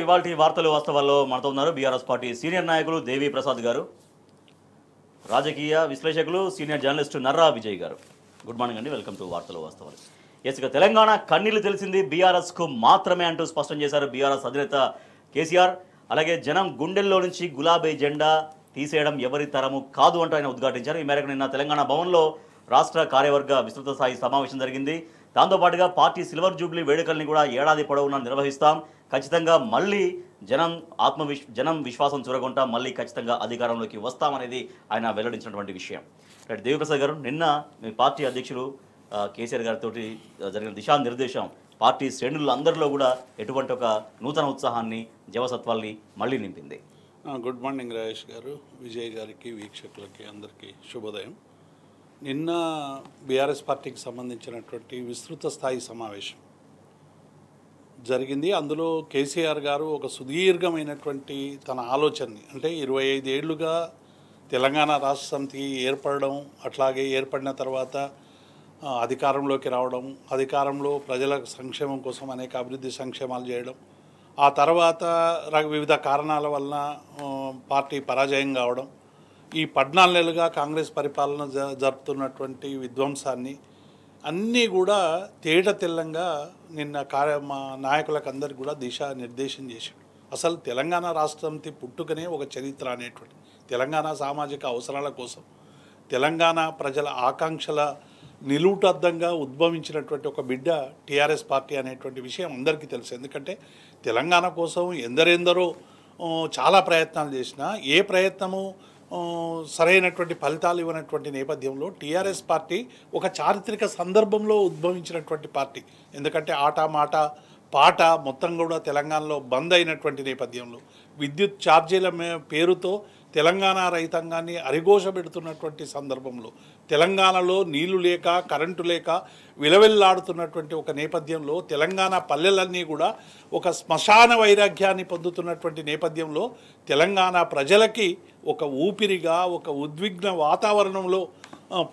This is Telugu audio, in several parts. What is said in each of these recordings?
ఇవాల్టి వార్తలు వాస్తవాల్లో మనతో ఉన్నారు బీఆర్ఎస్ పార్టీ సీనియర్ నాయకులు దేవి ప్రసాద్ గారు, రాజకీయ విశ్లేషకులు సీనియర్ జర్నలిస్టు నర్రా విజయ్ గారు. గుడ్ మార్నింగ్ అండి, వెల్కమ్ టు వార్తలు వాస్తవాలు. ఇక తెలంగాణ కన్నీళ్లు తెలిసింది బీఆర్ఎస్కు మాత్రమే అంటూ స్పష్టం చేశారు బీఆర్ఎస్ అధినేత కేసీఆర్. అలాగే జనం గుండెల్లో నుంచి గులాబీ జెండా తీసేయడం ఎవరి తరము కాదు అంటూ ఆయన ఉద్ఘాటించారు. ఈ మేరకు నిన్న తెలంగాణ భవన్లో రాష్ట్ర కార్యవర్గ విస్తృత స్థాయి సమావేశం జరిగింది. దాంతోపాటుగా పార్టీ సిల్వర్ జూబ్లీ వేడుకల్ని కూడా ఏడాది పొడవునా నిర్వహిస్తాం, ఖచ్చితంగా మళ్ళీ జనం విశ్వాసం చూరగొంటాం, మళ్ళీ ఖచ్చితంగా అధికారంలోకి వస్తామనేది ఆయన వెల్లడించినటువంటి విషయం. దేవిప్రసాద్ గారు, నిన్న మీ పార్టీ అధ్యక్షులు కేసీఆర్ గారితో జరిగిన దిశానిర్దేశం పార్టీ శ్రేణులందరిలో కూడా ఎటువంటి ఒక నూతన ఉత్సాహాన్ని జవసత్వాల్ని మళ్ళీ నింపింది. గుడ్ మార్నింగ్ రాజేష్ గారు, విజయ్ గారికి, వీక్షకులకి అందరికీ శుభోదయం. నిన్న బీఆర్ఎస్ పార్టీకి సంబంధించినటువంటి విస్తృత స్థాయి సమావేశం జరిగింది. అందులో కేసీఆర్ గారు ఒక సుదీర్ఘమైనటువంటి తన ఆలోచనని, అంటే 25 ఏళ్లుగా తెలంగాణ రాష్ట్ర సమితి ఏర్పడడం, అట్లాగే ఏర్పడిన తర్వాత అధికారంలోకి రావడం, అధికారంలో ప్రజల సంక్షేమం కోసం అనేక అభివృద్ధి సంక్షేమాలు చేయడం, ఆ తర్వాత వివిధ కారణాల వలన పార్టీ పరాజయం కావడం, ఈ 14 నెలలుగా కాంగ్రెస్ పరిపాలన జరుపుతున్నటువంటి విధ్వంసాన్ని అన్నీ కూడా తేట తెల్లంగా నిన్న మా నాయకులకు అందరికీ కూడా దిశానిర్దేశం చేశాడు. అసలు తెలంగాణ రాష్ట్ర సమితి పుట్టుకనే ఒక చరిత్ర అనేటువంటి, తెలంగాణ సామాజిక అవసరాల కోసం, తెలంగాణ ప్రజల ఆకాంక్షల నిలువుటద్దంగా ఉద్భవించినటువంటి ఒక బిడ్డ టీఆర్ఎస్ పార్టీ అనేటువంటి విషయం అందరికీ తెలుసు. ఎందుకంటే తెలంగాణ కోసం ఎందరెందరో చాలా ప్రయత్నాలు చేసినా ఏ ప్రయత్నము సరైనటువంటి ఫలితాలు ఇవ్వనటువంటి నేపథ్యంలో టీఆర్ఎస్ పార్టీ ఒక చారిత్రక సందర్భంలో ఉద్భవించినటువంటి పార్టీ. ఎందుకంటే ఆట మాట పాట మొత్తం కూడా తెలంగాణలో బంద్ అయినటువంటి నేపథ్యంలో విద్యుత్ ఛార్జీల పేరుతో తెలంగాణ రైతాంగాన్ని అరిఘోషపెడుతున్నటువంటి సందర్భంలో, తెలంగాణలో నీళ్లు లేక కరెంటు లేక విలవిల్లాడుతున్నటువంటి ఒక నేపథ్యంలో, తెలంగాణ పల్లెలన్నీ కూడా ఒక శ్మశాన వైరాగ్యాన్ని పొందుతున్నటువంటి నేపథ్యంలో తెలంగాణ ప్రజలకి ఒక ఊపిరిగా, ఒక ఉద్విగ్న వాతావరణంలో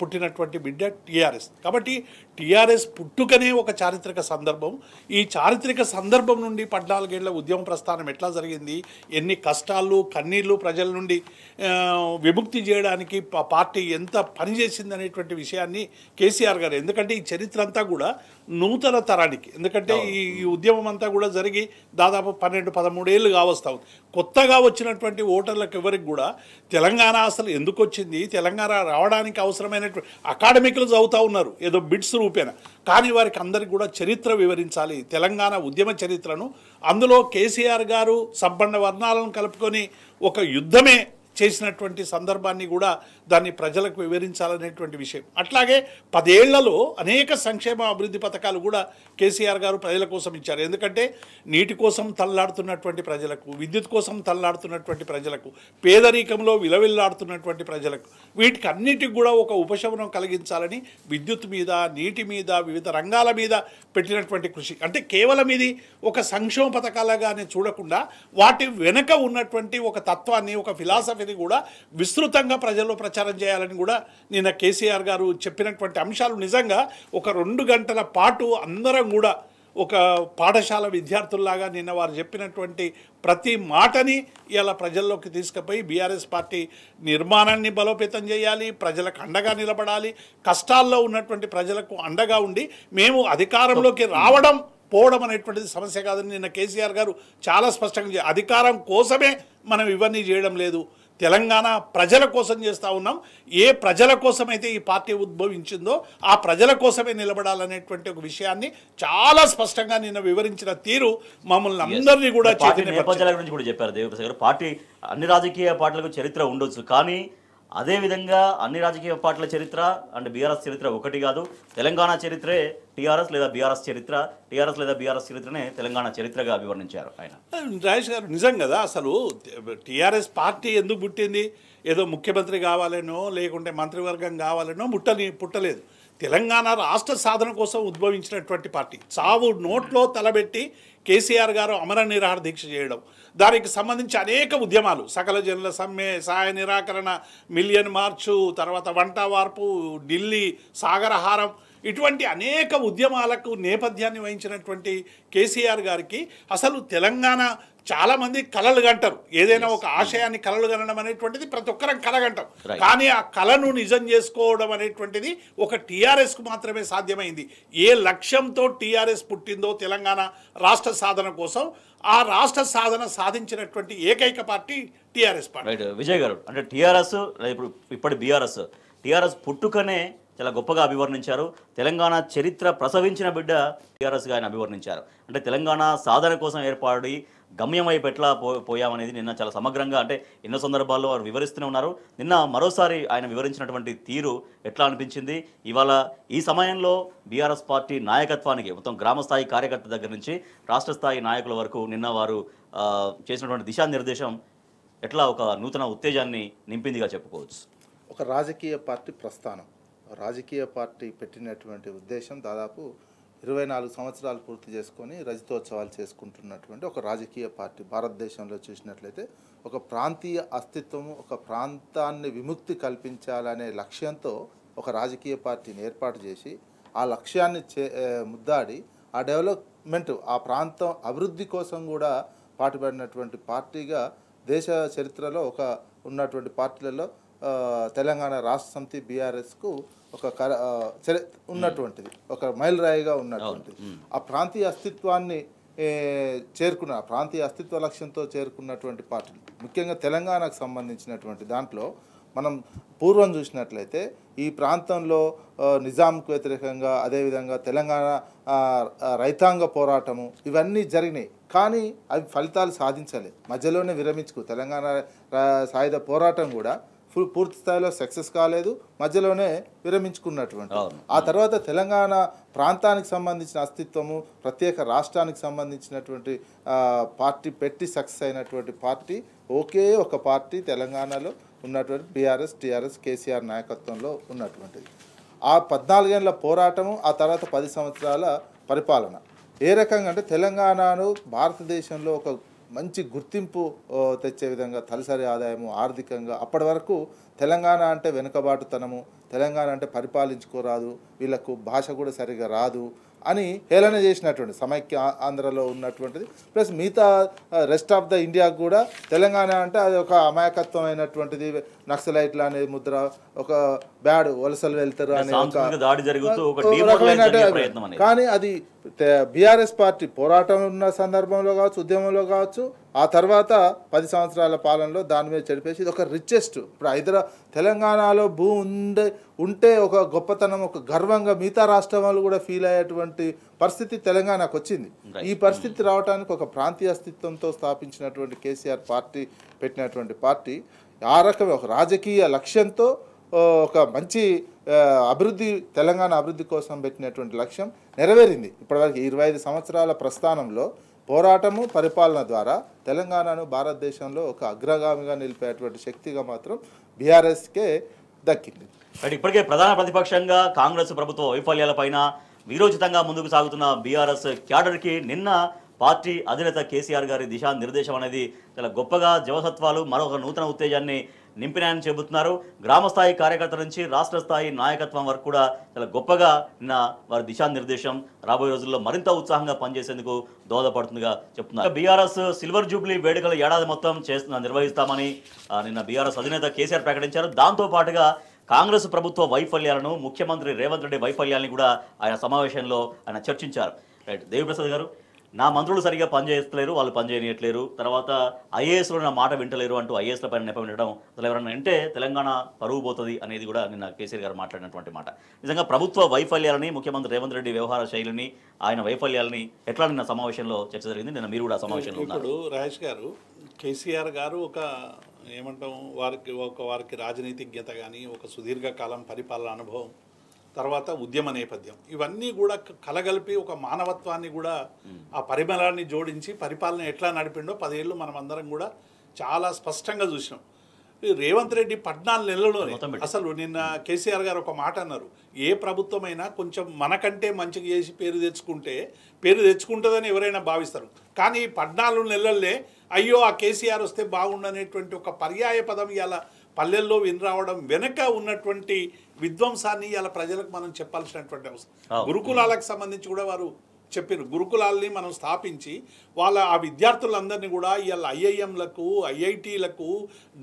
పుట్టినటువంటి బిడ్డ టీఆర్ఎస్. కాబట్టి టీఆర్ఎస్ పుట్టుకనే ఒక చారిత్రక సందర్భం. ఈ చారిత్రక సందర్భం నుండి 14 ఏళ్ల ఉద్యమ ప్రస్థానం ఎట్లా జరిగింది, ఎన్ని కష్టాలు కన్నీళ్లు ప్రజల నుండి విముక్తి చేయడానికి పార్టీ ఎంత పనిచేసింది అనేటువంటి విషయాన్ని కేసీఆర్ గారు, ఎందుకంటే ఈ చరిత్ర అంతా కూడా నూతన తరానికి, ఎందుకంటే ఈ ఉద్యమం అంతా కూడా జరిగి దాదాపు 12-13 ఏళ్ళు కావస్తా ఉంది. కొత్తగా వచ్చినటువంటి ఓటర్లకు ఎవరికి కూడా తెలంగాణ అసలు ఎందుకు వచ్చింది, తెలంగాణ రావడానికి అవసరమైనటువంటి అకాడమిక్లు చదువుతూ ఉన్నారు ఏదో బిట్స్ రూపేణ, కానీ వారికి అందరికి కూడా చరిత్ర వివరించాలి, తెలంగాణ ఉద్యమ చరిత్రను. అందులో కేసీఆర్ గారు సబ్బండ వర్ణాలను కలుపుకొని ఒక యుద్ధమే చేసినటువంటి సందర్భాన్ని కూడా దాన్ని ప్రజలకు వివరించాలనేటువంటి విషయం. అట్లాగే 10 ఏళ్లలో అనేక సంక్షేమ అభివృద్ధి పథకాలు కూడా కేసీఆర్ గారు ప్రజల కోసం ఇచ్చారు. ఎందుకంటే నీటి కోసం తల్లాడుతున్నటువంటి ప్రజలకు, విద్యుత్ కోసం తల్లాడుతున్నటువంటి ప్రజలకు, పేదరికంలో విలవిల్లాడుతున్నటువంటి ప్రజలకు, వీటికి అన్నిటికి కూడా ఒక ఉపశమనం కలిగించాలని విద్యుత్ మీద, నీటి మీద, వివిధ రంగాల మీద పెట్టినటువంటి కృషి. అంటే కేవలం ఇది ఒక సంక్షేమ పథకాలుగానే చూడకుండా వాటి వెనుక ఉన్నటువంటి ఒక తత్వాన్ని, ఒక ఫిలాసఫీని కూడా విస్తృతంగా ప్రజల్లో ప్రచారం చేయాలని కూడా నిన్న కేసీఆర్ గారు చెప్పినటువంటి అంశాలు నిజంగా ఒక 2 గంటల పాటు అందరం కూడా ఒక పాఠశాల విద్యార్థుల్లాగా నిన్న వారు చెప్పినటువంటి ప్రతి మాటని ఇలా ప్రజల్లోకి తీసుకుపోయి బీఆర్ఎస్ పార్టీ నిర్మాణాన్ని బలోపేతం చేయాలి, ప్రజలకు అండగా నిలబడాలి, కష్టాల్లో ఉన్నటువంటి ప్రజలకు అండగా ఉండి మేము అధికారంలోకి రావడం పోవడం అనేటువంటిది సమస్య కాదని నిన్న కేసీఆర్ గారు చాలా స్పష్టంగా, అధికారం కోసమే మనం ఇవన్నీ చేయడం లేదు, తెలంగాణ ప్రజల కోసం చేస్తూ ఉన్నాం, ఏ ప్రజల కోసమైతే ఈ పార్టీ ఉద్భవించిందో ఆ ప్రజల కోసమే నిలబడాలనేటువంటి ఒక విషయాన్ని చాలా స్పష్టంగా నిన్న వివరించిన తీరు మమ్మల్ని అందరినీ కూడా నేపథ్యాల గురించి కూడా చెప్పారు దేవిప్రసాద్ గారు. పార్టీ అన్ని రాజకీయ పార్టీలకు చరిత్ర ఉండొచ్చు, కానీ అదేవిధంగా అన్ని రాజకీయ పార్టీల చరిత్ర అంటే బీఆర్ఎస్ చరిత్ర ఒకటి కాదు. తెలంగాణ చరిత్రే టీఆర్ఎస్ లేదా బీఆర్ఎస్ చరిత్ర, టీఆర్ఎస్ లేదా బీఆర్ఎస్ చరిత్రనే తెలంగాణ చరిత్రగా అభివర్ణించారు ఆయన. రాజేష్ గారు, నిజం కదా, అసలు టీఆర్ఎస్ పార్టీ ఎందుకు పుట్టింది, ఏదో ముఖ్యమంత్రి కావాలనో లేకుంటే మంత్రివర్గం కావాలనో పుట్టలేదు. తెలంగాణ రాష్ట్ర సాధన కోసం ఉద్భవించినటువంటి పార్టీ. చావు నోట్లో తలబెట్టి కేసీఆర్ గారు అమర నిరాహార దీక్ష చేయడం, దానికి సంబంధించి అనేక ఉద్యమాలు, సకల జనుల సమ్మె, సహాయ నిరాకరణ, మిలియన్ మార్చు, తర్వాత వంట వార్పు, ఢిల్లీ సాగరహారం, ఇటువంటి అనేక ఉద్యమాలకు నేపథ్యాన్ని వహించినటువంటి కేసీఆర్ గారికి అసలు తెలంగాణ చాలా మంది కలలు కంటారు, ఏదైనా ఒక ఆశయాన్ని కలలు కనడం అనేటువంటిది ప్రతి ఒక్కరం కలగంటాం. కానీ ఆ కళను నిజం చేసుకోవడం అనేటువంటిది ఒక టీఆర్ఎస్కు మాత్రమే సాధ్యమైంది. ఏ లక్ష్యంతో టీఆర్ఎస్ పుట్టిందో తెలంగాణ రాష్ట్ర సాధన కోసం, ఆ రాష్ట్ర సాధన సాధించినటువంటి ఏకైక party TRS party. Right Vijay గారు, అంటే టీఆర్ఎస్ ఇప్పటి టీఆర్ఎస్ పుట్టుకనే చాలా గొప్పగా అభివర్ణించారు. తెలంగాణ చరిత్ర ప్రసవించిన బిడ్డ టీఆర్ఎస్గా ఆయన అభివర్ణించారు. అంటే తెలంగాణ సాధన కోసం ఏర్పడి గమ్యం వైపు ఎట్లా పోయామనేది నిన్న చాలా సమగ్రంగా, అంటే ఎన్నో సందర్భాల్లో వారు వివరిస్తూనే ఉన్నారు. నిన్న మరోసారి ఆయన వివరించినటువంటి తీరు ఎట్లా అనిపించింది? ఇవాళ ఈ సమయంలో బీఆర్ఎస్ పార్టీ నాయకత్వానికి మొత్తం గ్రామస్థాయి కార్యకర్త దగ్గర నుంచి రాష్ట్ర స్థాయి నాయకుల వరకు నిన్న వారు చేసినటువంటి దిశానిర్దేశం ఎట్లా ఒక నూతన ఉత్తేజాన్ని నింపిందిగా చెప్పుకోవచ్చు. ఒక రాజకీయ పార్టీ ప్రస్థానం, రాజకీయ పార్టీ పెట్టినటువంటి ఉద్దేశం దాదాపు 24 సంవత్సరాలు పూర్తి చేసుకొని రజతోత్సవాలు చేసుకుంటున్నటువంటి ఒక రాజకీయ పార్టీ. భారతదేశంలో చూసినట్లయితే ఒక ప్రాంతీయ అస్తిత్వము, ఒక ప్రాంతాన్ని విముక్తి కల్పించాలనే లక్ష్యంతో ఒక రాజకీయ పార్టీని ఏర్పాటు చేసి ఆ లక్ష్యాన్ని ముద్దాడి ఆ డెవలప్మెంట్, ఆ ప్రాంతం అభివృద్ధి కోసం కూడా పాటుపడినటువంటి పార్టీగా దేశ చరిత్రలో ఉన్నటువంటి పార్టీలలో తెలంగాణ రాష్ట్ర సమితి బీఆర్ఎస్కు ఒక ఉన్నటువంటిది, ఒక మైలురాయిగా ఉన్నటువంటిది. ఆ ప్రాంతీయ అస్తిత్వాన్ని ప్రాంతీయ అస్తిత్వ లక్ష్యంతో చేరుకున్నటువంటి పార్టీలు, ముఖ్యంగా తెలంగాణకు సంబంధించినటువంటి దాంట్లో మనం పూర్వం చూసినట్లయితే ఈ ప్రాంతంలో నిజాంకు వ్యతిరేకంగా, అదేవిధంగా తెలంగాణ రైతాంగ పోరాటము ఇవన్నీ జరిగినాయి. కానీ అవి ఫలితాలు సాధించలేదు, మధ్యలోనే తెలంగాణ సాయుధ పోరాటం కూడా పూర్తి స్థాయిలో సక్సెస్ కాలేదు, మధ్యలోనే విరమించుకున్నటువంటి. ఆ తర్వాత తెలంగాణ ప్రాంతానికి సంబంధించిన అస్తిత్వము, ప్రత్యేక రాష్ట్రానికి సంబంధించినటువంటి పార్టీ పెట్టి సక్సెస్ అయినటువంటి పార్టీ ఒకే ఒక పార్టీ తెలంగాణలో ఉన్నటువంటి టీఆర్ఎస్ కేసీఆర్ నాయకత్వంలో ఉన్నటువంటిది. ఆ 14 ఏళ్ల పోరాటము, ఆ తర్వాత 10 సంవత్సరాల పరిపాలన ఏ రకంగా అంటే తెలంగాణను భారతదేశంలో ఒక మంచి గుర్తింపు తెచ్చే విధంగా తలసరి ఆదాయము, ఆర్థికంగా అప్పటి వరకు తెలంగాణ అంటే వెనుకబాటుతనము, తెలంగాణ అంటే పరిపాలించుకోరాదు, వీళ్ళకు భాష కూడా సరిగా రాదు అని హేళన చేసినటువంటి సమైక్య ఆంధ్రలో ఉన్నటువంటిది. ప్లస్ మిగతా రెస్ట్ ఆఫ్ ద ఇండియాకు కూడా తెలంగాణ అంటే అది ఒక అమాయకత్వం అయినటువంటిది, నక్సలైట్ల అనే ముద్ర, ఒక బ్యాడ్ వలసలు వెళ్తారు అనే కానీ అది బీఆర్ఎస్ పార్టీ పోరాటం ఉన్న సందర్భంలో కావచ్చు, ఉద్యమంలో కావచ్చు, ఆ తర్వాత 10 సంవత్సరాల పాలనలో దాని మీద చెడిపేసి ఇది ఒక రిచెస్ట్, ఇప్పుడు తెలంగాణలో ఉంటే ఒక గొప్పతనం, ఒక గర్వంగా మిగతా రాష్ట్రం వాళ్ళు కూడా ఫీల్ అయ్యేటువంటి పరిస్థితి తెలంగాణకు వచ్చింది. ఈ పరిస్థితి రావడానికి ఒక ప్రాంతీయ అస్తిత్వంతో స్థాపించినటువంటి కేసీఆర్ పార్టీ పెట్టినటువంటి పార్టీ ఆ రకమే ఒక రాజకీయ లక్ష్యంతో ఒక మంచి అభివృద్ధి, తెలంగాణ అభివృద్ధి కోసం పెట్టినటువంటి లక్ష్యం నెరవేరింది. ఇప్పటివరకు 25 సంవత్సరాల ప్రస్థానంలో పోరాటము, పరిపాలన ద్వారా తెలంగాణను భారతదేశంలో ఒక అగ్రగామిగా నిలిపేటువంటి శక్తిగా మాత్రం బీఆర్ఎస్కే దక్కింది. ఇప్పటికే ప్రధాన ప్రతిపక్షంగా కాంగ్రెస్ ప్రభుత్వ వైఫల్యాలపైన వీరోచితంగా ముందుకు సాగుతున్న బీఆర్ఎస్ క్యాడర్కి నిన్న పార్టీ అధినేత కేసీఆర్ గారి దిశానిర్దేశం అనేది చాలా గొప్పగా జవసత్వాలు, మరొక నూతన ఉత్తేజాన్ని నింపినాయని చెబుతున్నారు. గ్రామస్థాయి కార్యకర్త నుంచి రాష్ట్ర స్థాయి నాయకత్వం వరకు కూడా చాలా గొప్పగా నిన్న వారి దిశానిర్దేశం రాబోయే రోజుల్లో మరింత ఉత్సాహంగా పనిచేసేందుకు దోహదపడుతుందిగా చెప్తున్నారు. బీఆర్ఎస్ సిల్వర్ జూబ్లీ వేడుకలు ఏడాది మొత్తం నిర్వహిస్తామని నిన్న బీఆర్ఎస్ అధినేత కేసీఆర్ ప్రకటించారు. దాంతో పాటుగా కాంగ్రెస్ ప్రభుత్వ వైఫల్యాలను, ముఖ్యమంత్రి రేవంత్ రెడ్డి వైఫల్యాన్ని కూడా ఆయన సమావేశంలో ఆయన చర్చించారు. రైట్, దేవిప్రసాద్ గారు, నా మంత్రులు సరిగా పనిచేయట్లేరు, వాళ్ళు పనిచేయట్లేరు, తర్వాత ఐఏఎస్లో నా మాట వింటలేరు అంటూ ఐఏఎస్ల పైన నెపమిట్టడం, అసలు ఎవరైనా అంటే తెలంగాణ పరువు పోతుంది అనేది కూడా నిన్న కేసీఆర్ గారు మాట్లాడినటువంటి మాట. నిజంగా ప్రభుత్వ వైఫల్యాలని, ముఖ్యమంత్రి రేవంత్ రెడ్డి వ్యవహార శైలిని, ఆయన వైఫల్యాలని ఎట్లా నిన్న సమావేశంలో చర్చ జరిగింది? నిన్న మీరు కూడా సమావేశంలో ఉన్నారు. ఇప్పుడు రాజేష్ గారు, కేసీఆర్ గారు వారికి రాజనీతిజ్ఞత కానీ, ఒక సుదీర్ఘకాలం పరిపాలన అనుభవం, తర్వాత ఉద్యమ నేపథ్యం, ఇవన్నీ కూడా కలగలిపి ఒక మానవత్వాన్ని కూడా ఆ పరిమళాన్ని జోడించి పరిపాలన ఎట్లా నడిపిండో 10 ఏళ్ళు మనం అందరం కూడా చాలా స్పష్టంగా చూసినాం. రేవంత్ రెడ్డి 14 నెలల్లోనే అసలు నిన్న కేసీఆర్ గారు ఒక మాట అన్నారు, ఏ ప్రభుత్వమైనా కొంచెం మనకంటే మంచిగా చేసి పేరు తెచ్చుకుంటుందని ఎవరైనా భావిస్తారు, కానీ 14 నెలల్లే అయ్యో ఆ కేసీఆర్ వస్తే బాగుండనేటువంటి ఒక పర్యాయ పదం ఇవాళ పల్లెల్లో వినరావడం వెనక ఉన్నటువంటి విధ్వంసాన్ని ఇవాళ ప్రజలకు మనం చెప్పాల్సినటువంటి అవసరం. గురుకులాలకు సంబంధించి కూడా వారు చెప్పారు. గురుకులాల్ని మనం స్థాపించి వాళ్ళ ఆ విద్యార్థులందరినీ కూడా ఇవాళ ఐఐఎంలకు, ఐఐటీలకు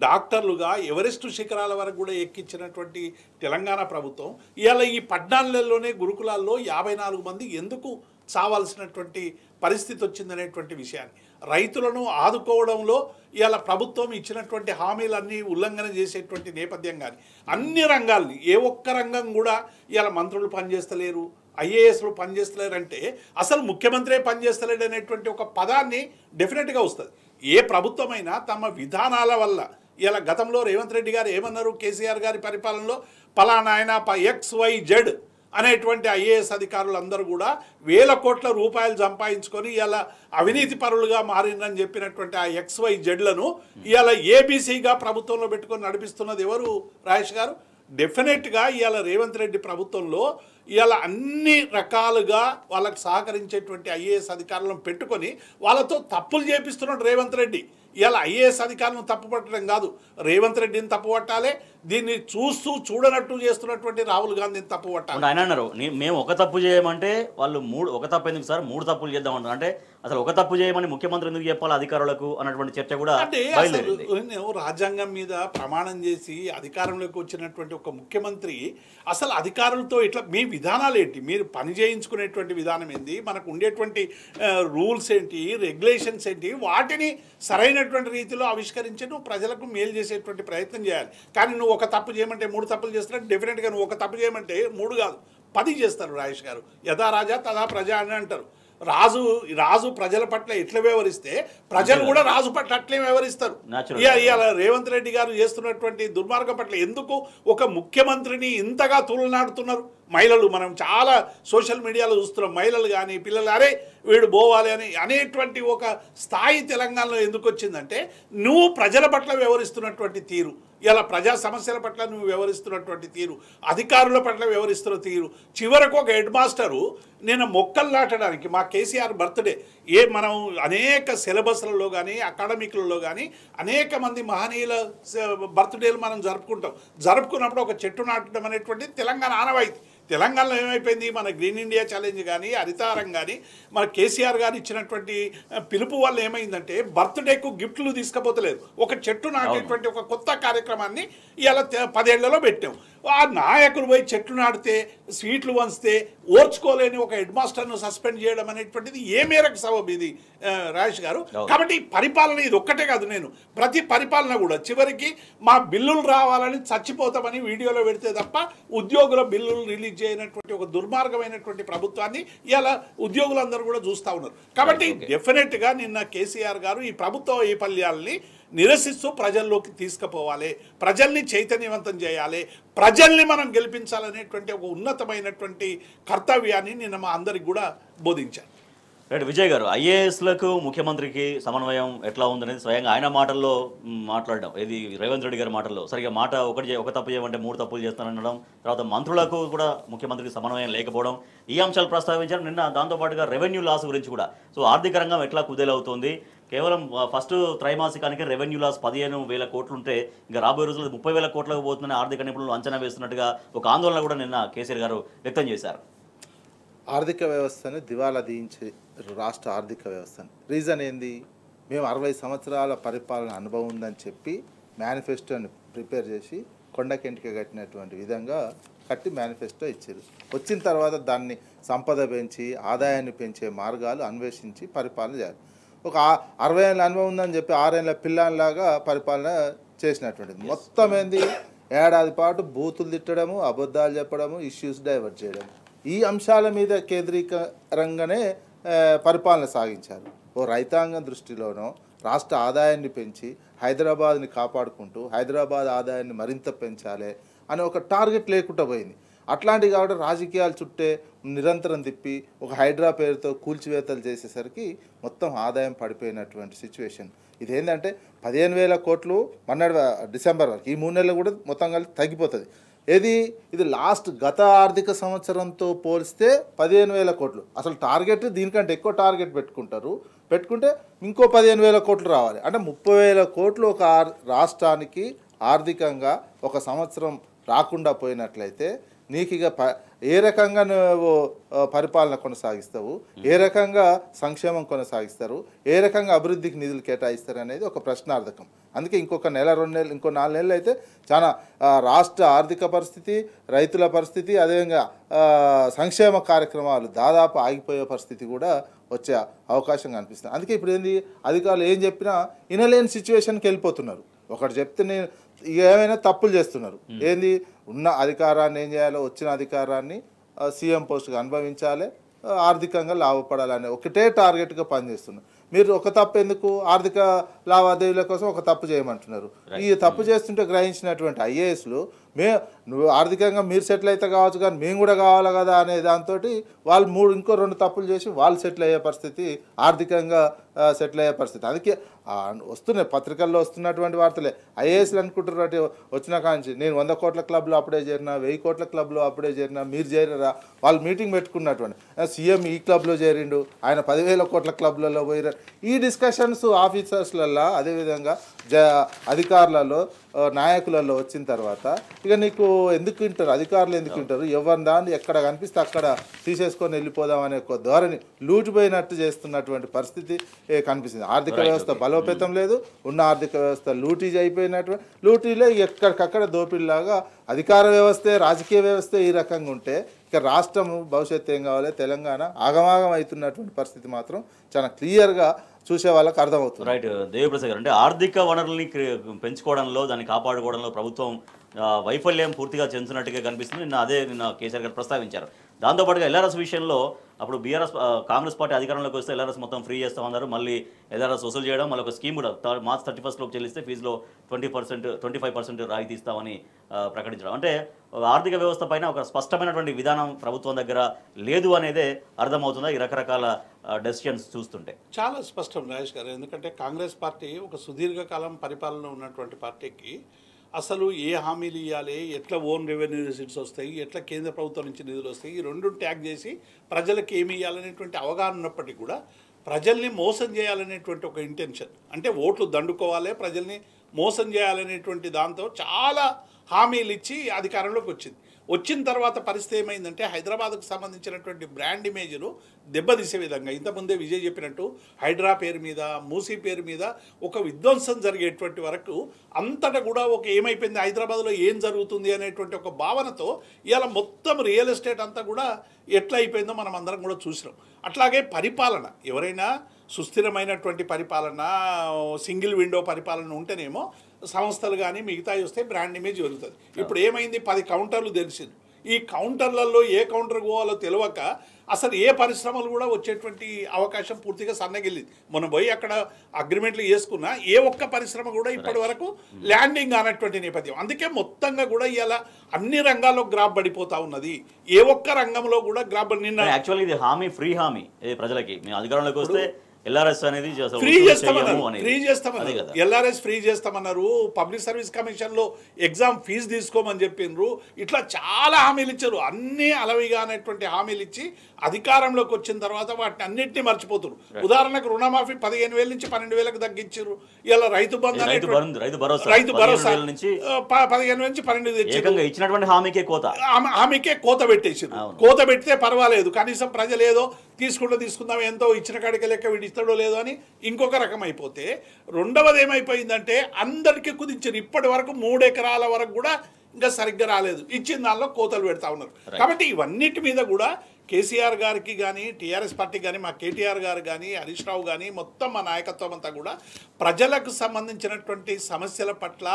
డాక్టర్లుగా ఎవరెస్ట్ శిఖరాల వరకు కూడా ఎక్కించినటువంటి తెలంగాణ ప్రభుత్వం ఇవాళ ఈ 14 నెలల్లోనే గురుకులాల్లో 54 మంది ఎందుకు చావాల్సినటువంటి పరిస్థితి వచ్చిందనేటువంటి విషయాన్ని, రైతులను ఆదుకోవడంలో ఇవాళ ప్రభుత్వం ఇచ్చినటువంటి హామీలన్నీ ఉల్లంఘన చేసేటువంటి నేపథ్యం కానీ అన్ని రంగాల్ని ఏ ఒక్క రంగం కూడా ఇవాళ మంత్రులు పనిచేస్తలేరు, ఐఏఎస్లు పనిచేస్తలేరంటే అసలు ముఖ్యమంత్రే పనిచేస్తలేడు అనేటువంటి ఒక పదాన్ని డెఫినెట్గా వస్తుంది. ఏ ప్రభుత్వమైనా తమ విధానాల వల్ల ఇలా గతంలో రేవంత్ రెడ్డి గారు ఏమన్నారు, కేసీఆర్ గారి పరిపాలనలో పలానా ఆయన XYZ అనేటువంటి ఐఏఎస్ అధికారులు అందరూ కూడా వేల కోట్ల రూపాయలు సంపాదించుకొని ఇలా అవినీతి పరులుగా మారిందని చెప్పినటువంటి ఆ XYZలను ఇవాళ ఏబీసీగా ప్రభుత్వంలో పెట్టుకొని నడిపిస్తున్నది ఎవరు రాజేష్ గారు? డెఫినెట్గా ఇవాళ రేవంత్ రెడ్డి ప్రభుత్వంలో ఇవాళ అన్ని రకాలుగా వాళ్ళకు సహకరించేటువంటి ఐఏఎస్ అధికారులను పెట్టుకొని వాళ్ళతో తప్పులు చేపిస్తున్నాడు రేవంత్ రెడ్డి. ఇవాళ ఐఏఎస్ అధికారులను తప్పుపట్టడం కాదు, రేవంత్ రెడ్డిని తప్పుపట్టాలి, దీన్ని చూస్తూ చూడనట్టు చేస్తున్నటువంటి రాహుల్ గాంధీని తప్పుపట్టాలి. ఆయన అన్నారు మేము ఒక తప్పు చేయమంటే వాళ్ళు ఒక తప్పు ఎందుకు సార్ 3 తప్పులు చేద్దామంటారు. అంటే అసలు ఒక తప్పు చేయమని ముఖ్యమంత్రి ఎందుకు చెప్పాలి అధికారులకు అన్నటువంటి చర్చ కూడా బయలుదేరింది. రాజ్యాంగం మీద ప్రమాణం చేసి అధికారంలోకి వచ్చినటువంటి ఒక ముఖ్యమంత్రి అసలు అధికారులతో ఇట్లా మీ విధానాలు ఏంటి, మీరు పని చేయించుకునేటువంటి విధానం ఏంటి, మనకు ఉండేటువంటి రూల్స్ ఏంటి, రెగ్యులేషన్స్ ఏంటి, వాటిని సరైనటువంటి రీతిలో ఆవిష్కరించి నువ్వు ప్రజలకు మేలు చేసేటువంటి ప్రయత్నం చేయాలి. కానీ నువ్వు ఒక తప్పు చేయమంటే 3 తప్పులు చేస్తున్నట్టు డెఫినెట్గా నువ్వు ఒక తప్పు చేయమంటే 3 కాదు 10 చేస్తారు రాజేష్ గారు. యథా రాజా తదా ప్రజ అని అంటారు. రాజు ప్రజల పట్ల ఎట్లా వ్యవహరిస్తే ప్రజలు కూడా రాజు పట్ల అట్లే వ్యవహరిస్తారు. ఇవాళ రేవంత్ రెడ్డి గారు చేస్తున్నటువంటి దుర్మార్గం పట్ల ఎందుకు ఒక ముఖ్యమంత్రిని ఇంతగా తులనాడుతున్నారు మహిళలు? మనం చాలా సోషల్ మీడియాలో చూస్తున్నాం, మహిళలు కానీ పిల్లలు అరే వీడు పోవాలి అని అనేటువంటి ఒక స్థాయి తెలంగాణలో ఎందుకు వచ్చిందంటే నువ్వు ప్రజల పట్ల వ్యవహరిస్తున్నటువంటి తీరు, ఇలా ప్రజా సమస్యల పట్ల నువ్వు వ్యవహరిస్తున్నటువంటి తీరు, అధికారుల పట్ల వ్యవహరిస్తున్న తీరు. చివరకు ఒక హెడ్ మాస్టరు నేను మొక్కలు నాటడానికి మా కేసీఆర్ బర్త్డే మనం అనేక సిలబస్లలో కానీ అకాడమిక్లలో కానీ అనేక మంది మహనీయుల బర్త్డేలు మనం జరుపుకున్నప్పుడు ఒక చెట్టు నాటడం అనేటువంటి తెలంగాణ ఆనవాయితీ. తెలంగాణలో ఏమైపోయింది, మన గ్రీన్ ఇండియా ఛాలెంజ్ కానీ హరితారం కానీ మన కేసీఆర్ గారు ఇచ్చినటువంటి పిలుపు వల్ల ఏమైందంటే బర్త్డేకు గిఫ్ట్లు తీసుకుపోతలేదు, ఒక చెట్టు నాటేటువంటి ఒక కొత్త కార్యక్రమాన్ని ఇవాళ 10 ఏళ్లలో పెట్టాం. ఆ నాయకులు పోయి చెట్లు నాటితే స్వీట్లు వంచితే ఓర్చుకోలేని ఒక హెడ్ మాస్టర్ను సస్పెండ్ చేయడం అనేటువంటిది ఏ మేరకు సబబు ఇది రాజేష్ గారు? కాబట్టి పరిపాలన ఇది ఒక్కటే కాదు, నేను ప్రతి పరిపాలన కూడా చివరికి మా బిల్లులు రావాలని చచ్చిపోతామని వీడియోలో పెడితే తప్ప ఉద్యోగుల బిల్లులు రిలీజ్ చేయనటువంటి ఒక దుర్మార్గమైనటువంటి ప్రభుత్వాన్ని ఇలా ఉద్యోగులందరూ కూడా చూస్తూ ఉన్నారు. కాబట్టి డెఫినెట్గా నిన్న కేసీఆర్ గారు ఈ ప్రభుత్వ వైఫల్యాల్ని నిరసిస్తూ ప్రజల్లోకి తీసుకుపోవాలి, ప్రజల్ని చైతన్యవంతం చేయాలి, ప్రజల్ని మనం గెలిపించాలనేటువంటి ఒక ఉన్నతమైనటువంటి కర్తవ్యాన్ని నిన్న మా అందరికి కూడా బోధించారు. రైట్ విజయ్ గారు, ఐఏఎస్లకు ముఖ్యమంత్రికి సమన్వయం ఎట్లా ఉందనేది స్వయంగా ఆయన మాటల్లో మాట్లాడడం, ఇది రేవంత్ రెడ్డి గారి మాటల్లో సరిగ్గా మాట ఒక తప్పు చేయమంటే 3 తప్పులు చేస్తానడం, తర్వాత మంత్రులకు కూడా ముఖ్యమంత్రికి సమన్వయం లేకపోవడం, ఈ అంశాలు ప్రస్తావించారు. నిన్న దాంతోపాటుగా రెవెన్యూ లాస్ గురించి కూడా, సో ఆర్థిక రంగం ఎట్లా కుదేలవుతుంది, కేవలం ఫస్ట్ త్రైమాసికానికి రెవెన్యూ లాస్ 15,000 కోట్లు ఉంటే ఇంకా రాబోయే రోజుల్లో 30,000 కోట్లకు పోతుందని ఆర్థిక నిపుణులు అంచనా వేస్తున్నట్టుగా ఒక ఆందోళన కూడా నిన్న కేసీఆర్ గారు వ్యక్తం చేశారు. ఆర్థిక వ్యవస్థని దివాలా తీయించే రాష్ట్ర ఆర్థిక వ్యవస్థని రీజన్ ఏంది? మేము 60 సంవత్సరాల పరిపాలన అనుభవం ఉందని చెప్పి మేనిఫెస్టోని ప్రిపేర్ చేసి కొండకెంటిక కట్టినటువంటి విధంగా కట్టి మేనిఫెస్టో ఇచ్చారు. వచ్చిన తర్వాత దాన్ని సంపద పెంచి ఆదాయాన్ని పెంచే మార్గాలు అన్వేషించి పరిపాలన చేయాలి. ఒక 60 ఏళ్ళ అనుభవం ఉందని చెప్పి 6 ఏళ్ళ పిల్లలాగా పరిపాలన చేసినటువంటిది. మొత్తం ఏంది, ఏడాది పాటు బూతులు తిట్టడము, అబద్ధాలు చెప్పడము, ఇష్యూస్ డైవర్ట్ చేయడం, ఈ అంశాల మీద కేంద్రీకరంగానే పరిపాలన సాగించారు. ఓ రైతాంగం దృష్టిలోనో రాష్ట్ర ఆదాయాన్ని పెంచి హైదరాబాద్ని కాపాడుకుంటూ హైదరాబాద్ ఆదాయాన్ని మరింత పెంచాలి అని ఒక టార్గెట్ లేకుండా పోయింది. అట్లాంటివి కాబట్టి రాజకీయాలు చుట్టే నిరంతరం తిప్పి ఒక హైడ్రా పేరుతో కూల్చివేతలు చేసేసరికి మొత్తం ఆదాయం పడిపోయినటువంటి సిచ్యువేషన్. ఇదేంటంటే 15,000 కోట్లు మొన్నటి డిసెంబర్ వరకు, ఈ 3 నెలలు కూడా మొత్తం కలిసి తగ్గిపోతుంది. ఇది లాస్ట్ గత ఆర్థిక సంవత్సరంతో పోలిస్తే 15,000 కోట్లు. అసలు టార్గెట్ దీనికంటే ఎక్కువ టార్గెట్ పెట్టుకుంటే ఇంకో 15,000 కోట్లు రావాలి. అంటే 30,000 కోట్లు ఒక రాష్ట్రానికి ఆర్థికంగా ఒక సంవత్సరం రాకుండా పోయినట్లయితే నీకు ఇక ఏ రకంగా నువ్వు పరిపాలన కొనసాగిస్తావు, ఏ రకంగా సంక్షేమం కొనసాగిస్తారు, ఏ రకంగా అభివృద్ధికి నిధులు కేటాయిస్తారు అనేది ఒక ప్రశ్నార్థకం. అందుకే ఇంకొక నెల 2 నెలలు, ఇంకో 4 నెలలు అయితే చాలా రాష్ట్ర ఆర్థిక పరిస్థితి, రైతుల పరిస్థితి, అదేవిధంగా సంక్షేమ కార్యక్రమాలు దాదాపు ఆగిపోయే పరిస్థితి కూడా వచ్చే అవకాశం కనిపిస్తుంది. అందుకే ఇప్పుడు ఏంది, అధికారులు ఏం చెప్పినా వినలేని సిచ్యువేషన్కి వెళ్ళిపోతున్నారు. ఒకటి చెప్తే నేను ఏమైనా తప్పులు చేస్తున్నారు. ఏంది, ఉన్న అధికారాన్ని ఏం చేయాలో, వచ్చిన అధికారాన్ని సీఎం పోస్ట్గా అనుభవించాలి, ఆర్థికంగా లాభపడాలనే ఒకటే టార్గెట్గా పనిచేస్తున్నారు. మీరు ఒక తప్పు ఎందుకు, ఆర్థిక లావాదేవీల కోసం ఒక తప్పు చేయమంటున్నారు. ఈ తప్పు చేస్తుంటే గ్రహించినటువంటి ఐఏఎస్లు నువ్వు ఆర్థికంగా మీరు సెటిల్ అయితే కావచ్చు కానీ మేము కూడా కావాలి కదా అనే దాంతో వాళ్ళు ఇంకో 2 తప్పులు చేసి వాళ్ళు సెటిల్ అయ్యే పరిస్థితి, ఆర్థికంగా సెటిల్ అయ్యే పరిస్థితి. అందుకే వస్తున్నాయి పత్రికల్లో వస్తున్నటువంటి వార్తలే. ఐఏఎస్లు అనుకుంటున్నారు వచ్చిన కాంచి నేను 100 కోట్ల క్లబ్లో అప్పుడే చేరినా, 1000 కోట్ల క్లబ్లో అప్పుడే చేరినా, మీరు చేరిరా, వాళ్ళు మీటింగ్ పెట్టుకున్నటువంటి సీఎం ఈ క్లబ్లో చేరిండు, ఆయన 10,000 కోట్ల క్లబ్లలో పోయిరా. ఈ డిస్కషన్స్ ఆఫీసర్స్లలో, అదేవిధంగా అధికారులలో, నాయకులలో వచ్చిన తర్వాత ఇక నీకు ఎందుకు వింటారు, అధికారులు ఎందుకు వింటారు, ఎవరి దాన్ని ఎక్కడ కనిపిస్తే అక్కడ తీసేసుకొని వెళ్ళిపోదాం అనే ఒక ధోరణి, లూటిపోయినట్టు చేస్తున్నటువంటి పరిస్థితి కనిపిస్తుంది. ఆర్థిక వ్యవస్థ బలోపేతం లేదు, ఉన్న ఆర్థిక వ్యవస్థ లూటీ అయిపోయినటువంటి లూటీలో ఎక్కడికక్కడ దోపిడిలాగా అధికార వ్యవస్థే, రాజకీయ వ్యవస్థే ఈ రకంగా ఉంటే ఇక రాష్ట్రం భవిష్యత్తు ఏం కావాలి, తెలంగాణ ఆగమాగం అవుతున్నటువంటి పరిస్థితి మాత్రం చాలా క్లియర్గా చూసే వాళ్ళకి అర్థమవుతుంది. రైట్. దేవిప్రసాద్ గారు, అంటే ఆర్థిక వనరుల్ని పెంచుకోవడంలో, దాన్ని కాపాడుకోవడంలో ప్రభుత్వం వైఫల్యం పూర్తిగా చెందుతున్నట్టుగా కనిపిస్తుంది. నిన్న కేసీఆర్ గారు ప్రస్తావించారు. దాంతోపాటుగా ఎల్ఆర్ఎస్ విషయంలో అప్పుడు కాంగ్రెస్ పార్టీ అధికారంలోకి వస్తే ఎల్ఆర్ఎస్ మొత్తం ఫ్రీ చేస్తామన్నారు. మళ్ళీ ఎల్ఆర్ఎస్ వసూలు చేయడం, మళ్ళీ ఒక స్కీమ్ కూడా మార్చ్ 31 లోపు చెల్లిస్తే ఫీజులో 25% రాయితీ ఇస్తామని ప్రకటించడం. అంటే ఆర్థిక వ్యవస్థ పైన ఒక స్పష్టమైనటువంటి విధానం ప్రభుత్వం దగ్గర లేదు అనేదే అర్థమవుతుందా ఈ రకరకాల డెసిషన్స్ చూస్తుంటే? చాలా స్పష్టం రాజేష్ గారు. ఎందుకంటే కాంగ్రెస్ పార్టీ ఒక సుదీర్ఘకాలం పరిపాలన ఉన్నటువంటి పార్టీకి అసలు ఏ హామీలు ఇవ్వాలి, ఎట్లా ఓన్ రెవెన్యూ రిసీట్స్ వస్తాయి, ఎట్లా కేంద్ర ప్రభుత్వం నుంచి నిధులు వస్తాయి, ఈ 2 ట్యాగ్ చేసి ప్రజలకు ఏమి ఇవ్వాలనేటువంటి అవగాహన ఉన్నప్పటికీ కూడా ప్రజల్ని మోసం చేయాలనేటువంటి ఒక ఇంటెన్షన్, అంటే ఓట్లు దండుకోవాలి, ప్రజల్ని మోసం చేయాలనేటువంటి దాంతో చాలా హామీలు ఇచ్చి అధికారంలోకి వచ్చిన తర్వాత పరిస్థితి ఏమైందంటే హైదరాబాద్కు సంబంధించినటువంటి బ్రాండ్ ఇమేజ్ను దెబ్బతీసే విధంగా, ఇంతకుముందే విజయ్ చెప్పినట్టు హైడ్రా పేరు మీద, మూసీ పేరు మీద ఒక విధ్వంసం జరిగేటువంటి వరకు అంతటా కూడా ఒక ఏమైపోయింది, హైదరాబాద్లో ఏం జరుగుతుంది అనేటువంటి ఒక భావనతో ఇవాళ మొత్తం రియల్ ఎస్టేట్ అంతా కూడా ఎట్లా అయిపోయిందో మనం అందరం కూడా చూసినాం. అట్లాగే పరిపాలన, ఎవరైనా సుస్థిరమైనటువంటి పరిపాలన, సింగిల్ విండో పరిపాలన ఉంటేనేమో సంస్థలు కానీ మిగతాయి వస్తే బ్రాండ్ ఇమేజ్ పెరుగుతుంది. ఇప్పుడు ఏమైంది, 10 కౌంటర్లు తెలిసింది. ఈ కౌంటర్లలో ఏ కౌంటర్కి పోవాలో తెలియక అసలు ఏ పరిశ్రమలు కూడా వచ్చేటువంటి అవకాశం పూర్తిగా సన్నగిల్లింది. మనం పోయి అక్కడ అగ్రిమెంట్లు చేసుకున్నా ఏ ఒక్క పరిశ్రమ కూడా ఇప్పటి వరకు ల్యాండింగ్ అన్నటువంటి నేపథ్యం. అందుకే మొత్తంగా కూడా ఇలా అన్ని రంగాల్లో గ్రాఫ్ పడిపోతా ఉన్నది. ఏ ఒక్క రంగంలో కూడా గ్రాఫ్ నిన్న యాక్చువల్లీ ఇది హామీ, ఫ్రీ హామీ ప్రజలకి. మేము అధికారంలోకి వస్తే ఎల్ఆర్ఎస్ అనేది ఫ్రీ చేస్తామన్నారు. ఎల్ఆర్ఎస్ ఫ్రీ చేస్తామన్నారు. పబ్లిక్ సర్వీస్ కమిషన్లో ఎగ్జామ్ ఫీజు తీసుకోమని చెప్పిండ్రు. ఇట్లా చాలా హామీలు ఇచ్చారు. అన్నీ అలవిగా అనేటువంటి హామీలు ఇచ్చి అధికారంలోకి వచ్చిన తర్వాత వాటిని అన్నింటినీ మర్చిపోతున్నారు. ఉదాహరణకు రుణమాఫీ 15,000 నుంచి 12,000 తగ్గించారు. ఇలా రైతు బంధు, రైతు భరోసా 15,000 నుంచి 12,000 ఇచ్చినటువంటి హామీకే కోత పెట్టేసారు. కోత పెడితే పర్వాలేదు, కనీసం ప్రజలు ఏదో తీసుకుందాం, ఎంతో ఇచ్చిన కాడికి లెక్క వీడి ఇస్తాడో లేదో అని ఇంకొక రకం అయిపోతే, రెండవది ఏమైపోయిందంటే అందరికీ కుదించారు. ఇప్పటి వరకు 3 ఎకరాల వరకు కూడా ఇంకా సరిగ్గా రాలేదు, ఇచ్చిన దానిలో కోతలు పెడతా ఉన్నారు. కాబట్టి ఇవన్నిటి మీద కూడా కేసీఆర్ గారికి కానీ, టీఆర్ఎస్ పార్టీ కానీ, మా కేటీఆర్ గారు కానీ, హరీష్ రావు కానీ, మొత్తం మా నాయకత్వం అంతా కూడా ప్రజలకు సంబంధించినటువంటి సమస్యల పట్ల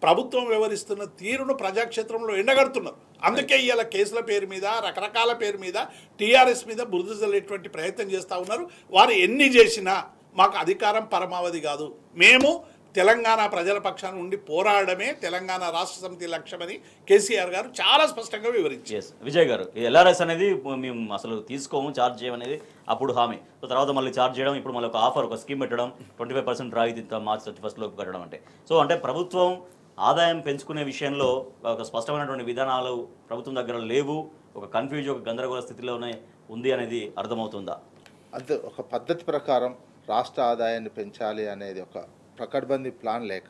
ప్రభుత్వం వ్యవహరిస్తున్న తీరును ప్రజాక్షేత్రంలో ఎండగడుతున్నారు. అందుకే ఇవాళ కేసుల పేరు మీద, రకరకాల పేరు మీద టీఆర్ఎస్ మీద బురద జల్లేటువంటి ప్రయత్నం చేస్తూ ఉన్నారు. వారు ఎన్ని చేసినా మాకు అధికారం పరమావధి కాదు, మేము తెలంగాణ ప్రజల పక్షాన ఉండి పోరాడమే తెలంగాణ రాష్ట్ర సమితి లక్ష్యమని కేసీఆర్ గారు చాలా స్పష్టంగా వివరించారు. విజయ్ గారు, ఎల్ఆర్ఎస్ అనేది మేము అసలు తీసుకోము, ఛార్జ్ చేయమనేది అప్పుడు హామీ. సో తర్వాత మళ్ళీ ఛార్జ్ చేయడం, ఇప్పుడు మళ్ళీ ఒక ఆఫర్, ఒక స్కీమ్ పెట్టడం, 25% రాయితీ మార్చ్ 31 లోపు కట్టడం. అంటే ప్రభుత్వం ఆదాయం పెంచుకునే విషయంలో ఒక స్పష్టమైనటువంటి విధానాలు ప్రభుత్వం దగ్గర లేవు, ఒక కన్ఫ్యూజ్, ఒక గందరగోళ స్థితిలోనే ఉంది అనేది అర్థమవుతుందా? అంతే, ఒక పద్ధతి ప్రకారం రాష్ట్ర ఆదాయాన్ని పెంచాలి అనేది ఒక ప్రకటబందీ ప్లాన్ లేక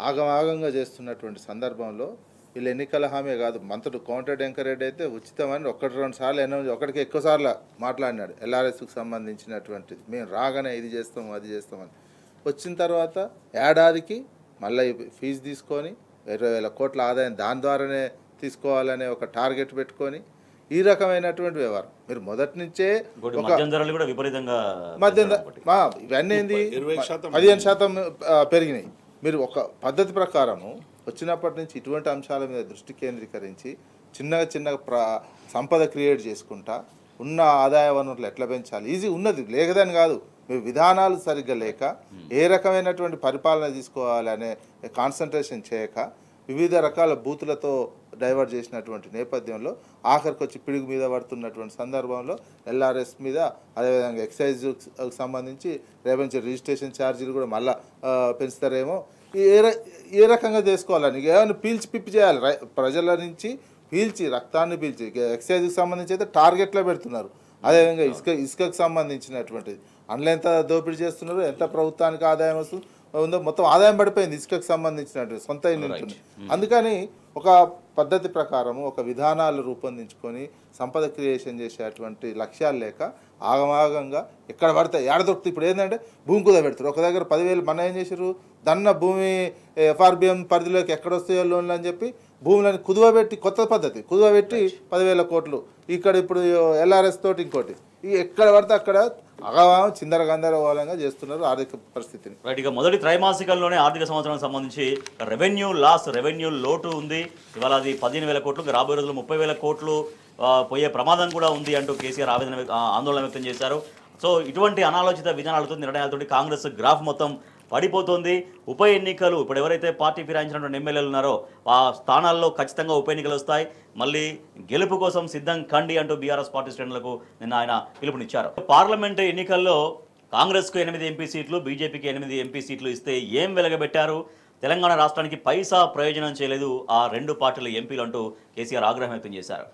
ఆగమాగంగా చేస్తున్నటువంటి సందర్భంలో వీళ్ళు ఎన్నికల హామీ కాదు. మంత్రులు కోమటిరెడ్డి వెంకరెడ్డి అయితే ఉచితమని 1-2 సార్లు ఒకటికి ఎక్కువ సార్లు మాట్లాడినాడు ఎల్ఆర్ఎస్కి సంబంధించినటువంటిది. మేము రాగానే ఇది చేస్తాము అది చేస్తామని. వచ్చిన తర్వాత ఏడాదికి మళ్ళీ ఫీజు తీసుకొని 20,000 కోట్ల ఆదాయం దాని ద్వారానే తీసుకోవాలనే ఒక టార్గెట్ పెట్టుకొని ఈ రకమైనటువంటి వ్యవహారం మీరు మొదటి నుంచే ఇవన్నీ ఏంది 15% పెరిగినాయి. మీరు ఒక పద్ధతి ప్రకారము వచ్చినప్పటి నుంచి ఇటువంటి అంశాల మీద దృష్టి కేంద్రీకరించి చిన్నగా సంపద క్రియేట్ చేసుకుంటా ఉన్న ఆదాయ వనరులు ఎట్లా పెంచాలి ఈజీ ఉన్నది లేకదని కాదు. మీరు విధానాలు సరిగ్గా లేక ఏ రకమైనటువంటి పరిపాలన తీసుకోవాలనే కాన్సన్ట్రేషన్ చేయక వివిధ రకాల బూతులతో డైవర్ట్ చేసినటువంటి నేపథ్యంలో ఆఖరికి వచ్చి పిడుగు మీద పడుతున్నటువంటి సందర్భంలో ఎల్ఆర్ఎస్ మీద అదేవిధంగా ఎక్సైజ్కి సంబంధించి రేపటి రిజిస్ట్రేషన్ ఛార్జీలు కూడా మళ్ళీ పెంచుతారేమో. ఏ రకంగా చేసుకోవాలని ఏమైనా పీల్చి పిప్పి చేయాలి ప్రజల నుంచి పీల్చి రక్తాన్ని పీల్చి ఎక్సైజ్కి సంబంధించి అయితే టార్గెట్లో పెడుతున్నారు. అదేవిధంగా ఇసుకకు సంబంధించినటువంటిది అందులో ఎంత దోపిడీ చేస్తున్నారు ఎంత ప్రభుత్వానికి ఆదాయం వస్తుంది ఉందో మొత్తం ఆదాయం పడిపోయింది ఇసుకకు సంబంధించినటువంటి సొంత ఉంటుంది. అందుకని ఒక పద్ధతి ప్రకారము ఒక విధానాలు రూపొందించుకొని సంపద క్రియేషన్ చేసేటువంటి లక్ష్యాలు లేక ఆగమాగంగా ఎక్కడ పడితే ఏడ దొరుకుతుంది. ఇప్పుడు ఏంటంటే భూమి కుదా పెడతారు ఒక దగ్గర 10,000 మన ఏం చేశారు దన్న భూమి ఎఫ్ఆర్బిఎం పరిధిలోకి ఎక్కడ వస్తాయో లోన్లు అని చెప్పి భూములను కుదువబెట్టి కొత్త పద్ధతి కుదువబెట్టి 10,000 కోట్లు ఇక్కడ ఇప్పుడు ఎల్ఆర్ఎస్ తోటి ఇంకోటి ఎక్కడ పడితే అక్కడ అగవాం చిందరగందరగోళంగా చేస్తున్నారు ఆర్థిక పరిస్థితిని. రైట్. ఇక మొదటి త్రైమాసికంలోనే ఆర్థిక సంవత్సరానికి సంబంధించి రెవెన్యూ లోటు ఉంది. ఇవాళ అది 15,000 కోట్లు, రాబోయే రోజుల్లో 30,000 కోట్లు పోయే ప్రమాదం కూడా ఉంది అంటూ కేసీఆర్ ఆందోళన వ్యక్తం చేశారు. సో ఇటువంటి అనాలోచిత విధానాలతో నిర్ణయాలతో కాంగ్రెస్ గ్రాఫ్ మొత్తం పడిపోతుంది. ఉప ఎన్నికలు ఇప్పుడు ఎవరైతే పార్టీ ఫిరాయించినటువంటి ఎమ్మెల్యేలు ఉన్నారో ఆ స్థానాల్లో ఖచ్చితంగా ఉప ఎన్నికలు వస్తాయి. మళ్ళీ గెలుపు కోసం సిద్ధం కండి అంటూ బీఆర్ఎస్ పార్టీ శ్రేణులకు నిన్న ఆయన పిలుపునిచ్చారు. పార్లమెంటు ఎన్నికల్లో కాంగ్రెస్కు 8 ఎంపీ సీట్లు, బీజేపీకి 8 ఎంపీ సీట్లు ఇస్తే ఏం వెలగబెట్టారు, తెలంగాణ రాష్ట్రానికి పైసా ప్రయోజనం చేయలేదు ఆ రెండు పార్టీల ఎంపీలు అంటూ కేసీఆర్ ఆగ్రహం వ్యక్తం చేశారు.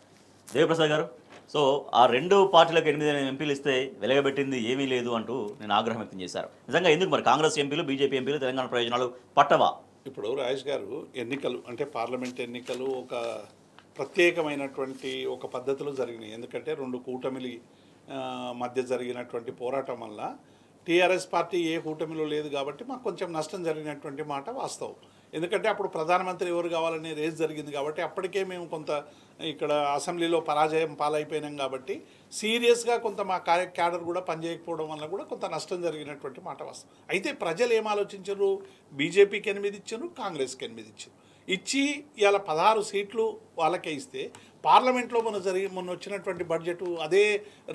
దేవిప్రసాద్ గారు, సో ఆ రెండు పార్టీలకు 8 ఎంపీలు ఇస్తే వెలగబెట్టింది ఏమీ లేదు అంటూ నేను ఆగ్రహం వ్యక్తం చేశారు. నిజంగా ఎందుకు మరి కాంగ్రెస్ ఎంపీలు బీజేపీ ఎంపీలు తెలంగాణ ప్రయోజనాలు పట్టవా? ఇప్పుడు రాజేష్ గారు ఎన్నికలు అంటే పార్లమెంట్ ఎన్నికలు ఒక ప్రత్యేకమైనటువంటి ఒక పద్ధతిలో జరిగినాయి. ఎందుకంటే రెండు కూటమిల మధ్య జరిగినటువంటి పోరాటం వల్ల టీఆర్ఎస్ పార్టీ ఏ కూటమిలో లేదు కాబట్టి మాకు కొంచెం నష్టం జరిగినటువంటి మాట వాస్తవం. ఎందుకంటే అప్పుడు ప్రధానమంత్రి ఎవరు కావాలనే రేస్ జరిగింది కాబట్టి అప్పటికే మేము కొంత ఇక్కడ అసెంబ్లీలో పరాజయం పాలైపోయినాం కాబట్టి సీరియస్గా కొంత మా క్యాడర్ కూడా పనిచేయకపోవడం వల్ల కూడా కొంత నష్టం జరిగినటువంటి మాట వాస్తవం. అయితే ప్రజలు ఏం ఆలోచించారు, బీజేపీకి 8 ఇచ్చారు, కాంగ్రెస్కి 8 ఇచ్చారు. ఇచ్చి ఇవాళ 16 సీట్లు వాళ్ళకే ఇస్తే పార్లమెంట్లో మొన్న వచ్చినటువంటి బడ్జెట్ అదే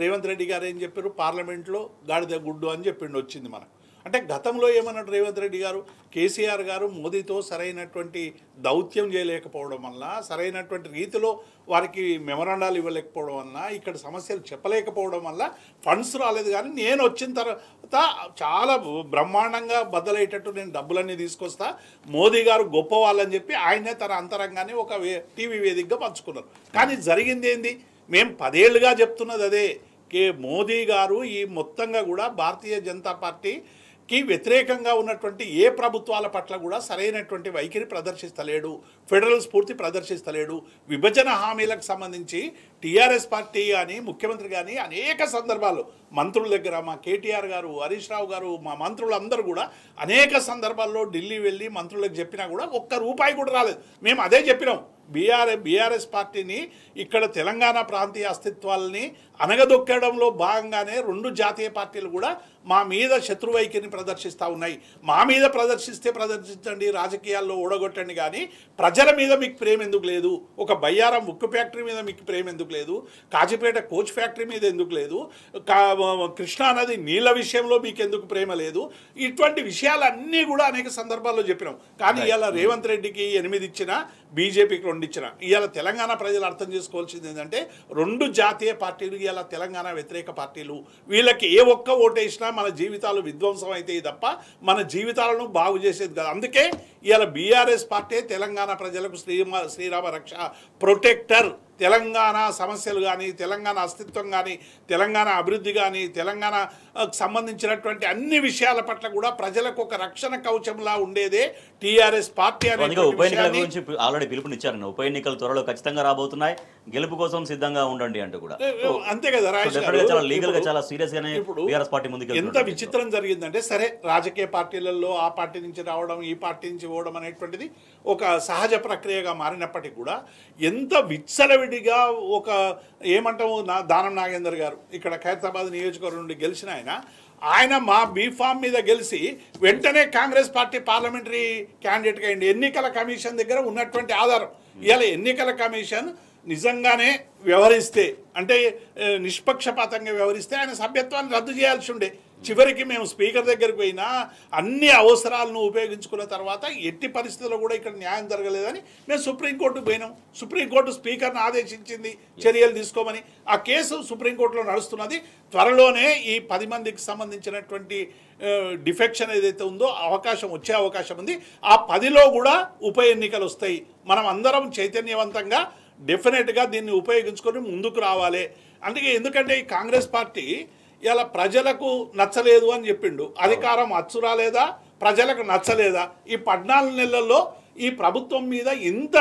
రేవంత్ రెడ్డి గారు ఏం చెప్పారు, పార్లమెంట్లో గాడిద గుడ్డు అని చెప్పిండు వచ్చింది మనకు. అంటే గతంలో ఏమన్నాడు రేవంత్ రెడ్డి గారు, కేసీఆర్ గారు మోదీతో సరైనటువంటి దౌత్యం చేయలేకపోవడం వల్ల, సరైనటువంటి రీతిలో వారికి మెమరాండాలు ఇవ్వలేకపోవడం వల్ల, ఇక్కడ సమస్యలు చెప్పలేకపోవడం వల్ల ఫండ్స్ రాలేదు. కానీ నేను వచ్చిన తర్వాత చాలా బ్రహ్మాండంగా బద్దలయ్యేటట్టు నేను డబ్బులన్నీ తీసుకొస్తా, మోదీ గారు గొప్ప వాళ్ళని చెప్పి ఆయనే తన అంతరంగానే ఒక టీవీ వేదికగా పంచుకున్నారు. కానీ జరిగింది ఏంది, మేము 10 ఏళ్ళుగా చెప్తున్నది అదే. మోదీ గారు ఈ మొత్తంగా కూడా భారతీయ జనతా పార్టీకి వ్యతిరేకంగా ఉన్నటువంటి ఏ ప్రభుత్వాల పట్ల కూడా సరైనటువంటి వైఖరి ప్రదర్శిస్తలేడు, ఫెడరల్ స్ఫూర్తి ప్రదర్శిస్తలేడు. విభజన హామీలకు సంబంధించి టీఆర్ఎస్ పార్టీ కానీ ముఖ్యమంత్రి కానీ అనేక సందర్భాల్లో మంత్రుల దగ్గర మా కేటీఆర్ గారు, హరీష్ రావు గారు, మా మంత్రులందరూ కూడా అనేక సందర్భాల్లో ఢిల్లీ వెళ్ళి మంత్రులకు చెప్పినా కూడా ₹1 కూడా రాలేదు. మేము అదే చెప్పినాం, బీఆర్ఎస్ పార్టీని ఇక్కడ తెలంగాణ ప్రాంతీయ అస్తిత్వాలని అనగదొక్కడంలో భాగంగానే రెండు జాతీయ పార్టీలు కూడా మా మీద శత్రువైఖరిని ప్రదర్శిస్తూ ఉన్నాయి. మా మీద ప్రదర్శించండి, రాజకీయాల్లో ఓడగొట్టండి, కానీ ప్రజల మీద మీకు ప్రేమ ఎందుకు లేదు? ఒక బయ్యారం ఉక్కు ఫ్యాక్టరీ మీద మీకు ప్రేమ ఎందుకు లేదు? కాజీపేట కోచ్ ఫ్యాక్టరీ మీద ఎందుకు లేదు? కృష్ణానది నీళ్ళ విషయంలో మీకు ఎందుకు ప్రేమ లేదు? ఇటువంటి విషయాలన్నీ కూడా అనేక సందర్భాల్లో చెప్పినాం. కానీ ఇవాళ రేవంత్ రెడ్డికి 8 ఇచ్చినా, బీజేపీకి 2 ఇచ్చినా, ఇవాళ తెలంగాణ ప్రజలు అర్థం చేసుకోవాల్సింది ఏంటంటే రెండు జాతీయ పార్టీలు ఇవాళ తెలంగాణ వ్యతిరేక పార్టీలు. వీళ్ళకి ఏ ఒక్క ఓటేసినా మన జీవితాలు విధ్వంసం అవుతాయి తప్ప మన జీవితాలను బాగు చేసేది కాదు. అందుకే ఇవాళ బీఆర్ఎస్ పార్టీ తెలంగాణ ప్రజలకు శ్రీరామ రక్ష ప్రొటెక్టర్. తెలంగాణ సమస్యలు కానీ, తెలంగాణ అస్తిత్వం కానీ, తెలంగాణ అభివృద్ధి కానీ, తెలంగాణకు సంబంధించినటువంటి అన్ని విషయాల పట్ల కూడా ప్రజలకు ఒక రక్షణ కవచంలా ఉండేదే టీఆర్ఎస్ పార్టీ అందుకే ఉప ఎన్నికల గురించి ఆల్రెడీ పిలుపునిచ్చారు. ఉప ఎన్నికలు త్వరలో ఖచ్చితంగా రాబోతున్నాయి, గెలుపు కోసం సిద్ధంగా ఉండండి అంటూ కూడా. అంతే కదా రాజేష్ గారు. చాలా లీగల్ గా చాలా సీరియస్ గానే బీఆర్ఎస్ పార్టీ ముందుకు ఎంత విచిత్రం జరిగిందంటే, సరే రాజకీయ పార్టీలలో ఆ పార్టీ నుంచి రావడం, ఈ పార్టీ నుంచి పోవడం అనేటువంటిది ఒక సహజ ప్రక్రియగా మారినప్పటికీ కూడా ఎంత విచ్చలవిడిగా ఒక ఏమంటాము దానం నాగేందర్ గారు ఇక్కడ ఖైరతాబాద్ నియోజకవర్గం నుండి గెలిచిన ఆయన మా బీఫామ్ మీద గెలిచి వెంటనే కాంగ్రెస్ పార్టీ పార్లమెంటరీ క్యాండిడేట్గా అయింది. ఎన్నికల కమిషన్ దగ్గర ఉన్నటువంటి ఆధారం. ఇవాళ ఎన్నికల కమిషన్ నిజంగానే వ్యవహరిస్తే, అంటే నిష్పక్షపాతంగా వ్యవహరిస్తే ఆయన సభ్యత్వాన్ని రద్దు చేయాల్సి ఉండే. చివరికి మేము స్పీకర్ దగ్గరికి పోయినా అన్ని అవసరాలను ఉపయోగించుకున్న తర్వాత ఎట్టి పరిస్థితుల్లో కూడా ఇక్కడ న్యాయం జరగలేదని మేము సుప్రీంకోర్టుకు పోయినాం. సుప్రీంకోర్టు స్పీకర్ను ఆదేశించింది చర్యలు తీసుకోమని. ఆ కేసు సుప్రీంకోర్టులో నడుస్తున్నది. త్వరలోనే ఈ 10 మందికి సంబంధించినటువంటి డిఫెక్షన్ ఏదైతే ఉందో వచ్చే అవకాశం ఉంది. ఆ 10లో కూడా ఉప ఎన్నికలు వస్తాయి. మనం అందరం చైతన్యవంతంగా డెఫినెట్గా దీన్ని ఉపయోగించుకొని ముందుకు రావాలి. అందుకే ఎందుకంటే ఈ కాంగ్రెస్ పార్టీ ఇలా ప్రజలకు నచ్చలేదు అని చెప్పిండు. అధికారం అచ్చురాలేదా, ప్రజలకు నచ్చలేదా? ఈ 14 నెలల్లో ఈ ప్రభుత్వం మీద ఇంత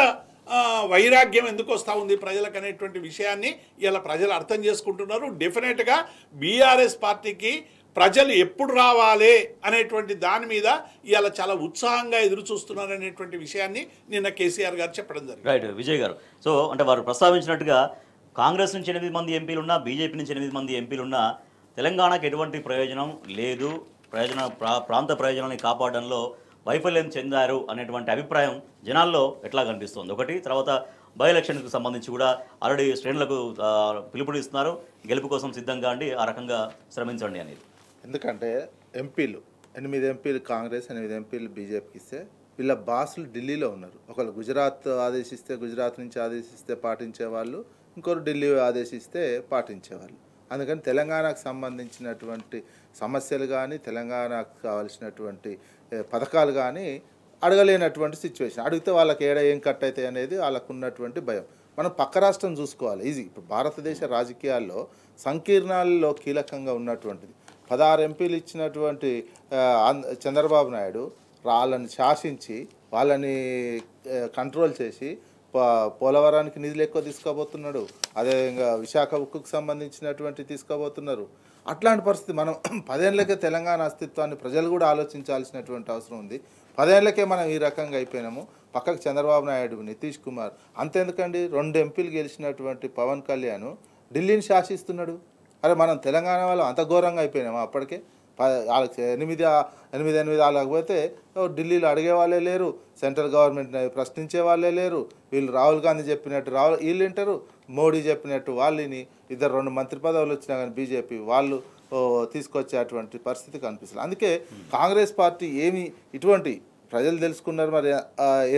వైరాగ్యం ఎందుకు వస్తూ ఉంది ప్రజలకు అనేటువంటి విషయాన్ని ఇలా ప్రజలు అర్థం చేసుకుంటున్నారు. డెఫినెట్గా బీఆర్ఎస్ పార్టీకి ప్రజలు ఎప్పుడు రావాలి అనేటువంటి దాని మీద ఇవాళ చాలా ఉత్సాహంగా ఎదురు చూస్తున్నారు అనేటువంటి విషయాన్ని నిన్న కేసీఆర్ గారు చెప్పడం జరిగింది. రైట్ విజయ్ గారు. సో అంటే వారు ప్రస్తావించినట్టుగా కాంగ్రెస్ నుంచి 8 మంది ఎంపీలున్నా, బీజేపీ నుంచి 8 మంది ఎంపీలున్నా తెలంగాణకు ఎటువంటి ప్రయోజనం లేదు, ప్రాంత ప్రయోజనాన్ని కాపాడడంలో వైఫల్యం చెందారు అనేటువంటి అభిప్రాయం జనాల్లో ఎట్లా కనిపిస్తుంది? ఒకటి, తర్వాత బై ఎలక్షన్కి సంబంధించి కూడా ఆల్రెడీ శ్రేణులకు పిలుపునిస్తున్నారు, గెలుపు కోసం సిద్ధంగా అండి, ఆ రకంగా శ్రమించండి అనేది. ఎందుకంటే ఎంపీలు 8 ఎంపీలు కాంగ్రెస్, 8 ఎంపీలు బీజేపీకి ఇస్తే వీళ్ళ బాసులు ఢిల్లీలో ఉన్నారు. ఒకళ్ళు గుజరాత్ ఆదేశిస్తే గుజరాత్ నుంచి ఆదేశిస్తే పాటించేవాళ్ళు, ఇంకొకరు ఢిల్లీ ఆదేశిస్తే పాటించేవాళ్ళు. అందుకని తెలంగాణకు సంబంధించినటువంటి సమస్యలు కానీ, తెలంగాణకు కావాల్సినటువంటి పథకాలు కానీ అడగలేనటువంటి సిచ్యువేషన్. అడిగితే వాళ్ళకి ఏం కట్ అవుతాయి అనేది వాళ్ళకు ఉన్నటువంటి భయం. మనం పక్క రాష్ట్రం చూసుకోవాలి ఈజీ. ఇప్పుడు భారతదేశ రాజకీయాల్లో సంకీర్ణాల్లో కీలకంగా ఉన్నటువంటిది 16 ఎంపీలు ఇచ్చినటువంటి చంద్రబాబు నాయుడు వాళ్ళని శాసించి వాళ్ళని కంట్రోల్ చేసి పోలవరానికి నిధులు ఎక్కువ తీసుకోబోతున్నాడు. అదేవిధంగా విశాఖ ఉక్కుకు సంబంధించినటువంటి తీసుకోబోతున్నారు. అట్లాంటి పరిస్థితి మనం 10 ఏళ్ళకే తెలంగాణ అస్తిత్వాన్ని ప్రజలు కూడా ఆలోచించాల్సినటువంటి అవసరం ఉంది. 10 ఏళ్ళకే మనం ఈ రకంగా అయిపోయినాము. పక్కకు చంద్రబాబు నాయుడు, నితీష్ కుమార్, అంతెందుకండి 2 ఎంపీలు గెలిచినటువంటి పవన్ కళ్యాణ్ ఢిల్లీని శాసిస్తున్నాడు. అరే మనం తెలంగాణ వాళ్ళు అంత ఘోరంగా అయిపోయినాము. అప్పటికే వాళ్ళకి 8 వాళ్ళకపోతే ఢిల్లీలో అడిగే వాళ్ళే లేరు, సెంట్రల్ గవర్నమెంట్ ప్రశ్నించే వాళ్ళే లేరు. వీళ్ళు రాహుల్ గాంధీ చెప్పినట్టు వీళ్ళు వింటారు, మోడీ చెప్పినట్టు వాళ్ళని 2 మంత్రి పదవులు వచ్చినా కానీ బీజేపీ వాళ్ళు తీసుకొచ్చేటువంటి పరిస్థితి కనిపిస్తుంది. అందుకే కాంగ్రెస్ పార్టీ ఏమి ఇటువంటి ప్రజలు తెలుసుకున్నారు మరి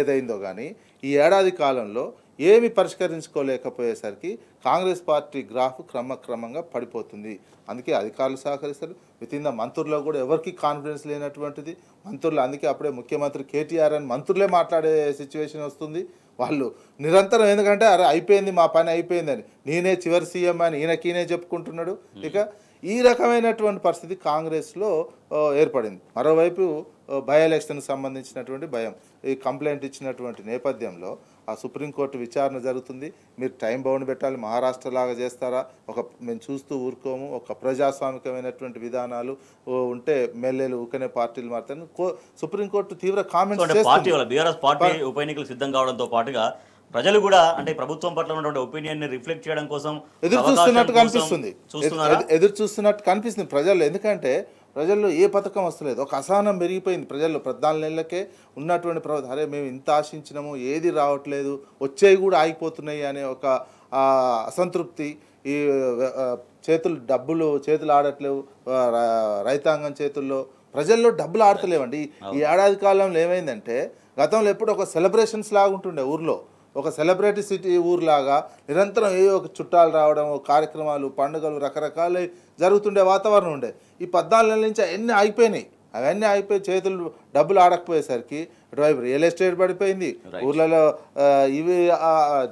ఏదైందో కానీ ఈ ఏడాది కాలంలో ఏమి పరిష్కరించుకోలేకపోయేసరికి కాంగ్రెస్ పార్టీ గ్రాఫ్ క్రమక్రమంగా పడిపోతుంది. అందుకే అధికారులు సహకరిస్తారు. వితిన్ ద మంత్రుల్లో కూడా ఎవరికి కాన్ఫిడెన్స్ లేనటువంటిది మంత్రులు. అందుకే అప్పుడే ముఖ్యమంత్రి కేటీఆర్ అని మంత్రులే మాట్లాడే సిచ్యువేషన్ వస్తుంది. వాళ్ళు నిరంతరం ఎందుకంటే అరే అయిపోయింది మా పని అయిపోయిందని, నేనే చివరి సీఎం అని ఈయనకీనే చెప్పుకుంటున్నాడు. ఇక ఈ రకమైనటువంటి పరిస్థితి కాంగ్రెస్లో ఏర్పడింది. మరోవైపు బై ఎలక్షన్కి సంబంధించినటువంటి భయం, ఈ కంప్లైంట్ ఇచ్చినటువంటి నేపథ్యంలో ఆ సుప్రీంకోర్టు విచారణ జరుగుతుంది. మీరు టైం బౌండ్ పెట్టాలి, మహారాష్ట్ర లాగా చేస్తారా, మేము చూస్తూ ఊరుకోము, ఒక ప్రజాస్వామికమైనటువంటి విధానాలు ఉంటే ఎమ్మెల్యేలు ఊకనే పార్టీలు మారుతారు. సుప్రీంకోర్టు తీవ్ర కామెంట్స్ చేస్తుంది. బీఆర్ఎస్ పార్టీ ఉప ఎన్నికలు సిద్ధం కావడంతో పాటుగా ప్రజలు కూడా అంటే ప్రభుత్వం పట్ల ఉన్నటువంటి ఒపీనియన్ ని రిఫ్లెక్ట్ చేయడం కోసం ఎదురు చూస్తున్నట్టు కనిపిస్తుంది ప్రజలు. ఎందుకంటే ప్రజల్లో ఏ పథకం వస్తలేదు, ఒక అసహనం పెరిగిపోయింది ప్రజల్లో. 14 నెలలకే ఉన్నటువంటి ప్రభుత్వం అరే మేము ఇంత ఆశించినాము ఏది రావట్లేదు, వచ్చేవి కూడా ఆగిపోతున్నాయి అనే ఒక అసంతృప్తి. ఈ చేతులు ఆడట్లేవు, రైతాంగం చేతుల్లో ప్రజల్లో డబ్బులు ఆడతలేవండి. ఈ ఏడాది కాలంలో ఏమైందంటే గతంలో ఎప్పుడు ఒక సెలబ్రేషన్స్ లాగా ఉంటుండే ఊర్లో, ఒక సెలబ్రిటీ సిటీ ఊర్లాగా నిరంతరం ఏ ఒక చుట్టాలు రావడం, కార్యక్రమాలు, పండుగలు రకరకాలు జరుగుతుండే వాతావరణం ఉండే. ఈ 14 నెలల నుంచి అన్నీ ఆగిపోయినాయి. అవన్నీ అయిపోయి చేతులు డబ్బులు ఆడకపోయేసరికి ఇటువైపు రియల్ ఎస్టేట్ పడిపోయింది, ఊర్లలో ఇవి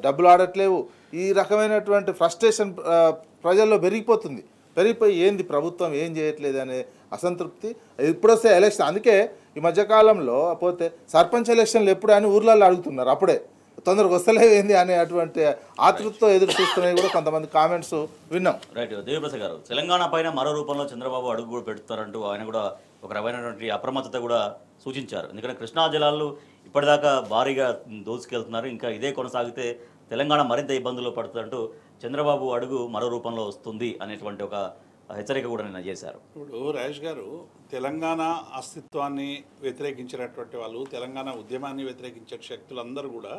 డబ్బులు ఆడట్లేవు. ఈ రకమైనటువంటి ఫ్రస్ట్రేషన్ ప్రజల్లో పెరిగిపోతుంది. పెరిగిపోయి ఏంది ప్రభుత్వం ఏం చేయట్లేదు అనే అసంతృప్తి. ఇప్పుడు వస్తే ఎలక్షన్, అందుకే ఈ మధ్యకాలంలో పోతే సర్పంచ్ ఎలక్షన్లు ఎప్పుడు అని ఊర్లలో అడుగుతున్నారు. అప్పుడే తొందరగా వస్తలేవు ఏంది అనే అటువంటి ఆతృతతో ఎదురు చూస్తున్నాయి కూడా కొంతమంది కామెంట్స్ విన్నాం. రైట్. దేవిప్రసాద్ గారు, తెలంగాణ పైన మరో రూపంలో చంద్రబాబు అడుగు కూడా పెడతారంటూ ఆయన కూడా ఒక రకమైనటువంటి అప్రమత్తత కూడా సూచించారు. ఎందుకంటే కృష్ణా జలాలు ఇప్పటిదాకా భారీగా దోసుకెళ్తున్నారు, ఇంకా ఇదే కొనసాగితే తెలంగాణ మరింత ఇబ్బందులు పడుతుందంటూ చంద్రబాబు అడుగు మరో రూపంలో వస్తుంది అనేటువంటి ఒక హెచ్చరిక కూడా నిన్న చేశారు. ఇప్పుడు రాజేష్ గారు, తెలంగాణ అస్తిత్వాన్ని వ్యతిరేకించినటువంటి వాళ్ళు, తెలంగాణ ఉద్యమాన్ని వ్యతిరేకించే శక్తులందరూ కూడా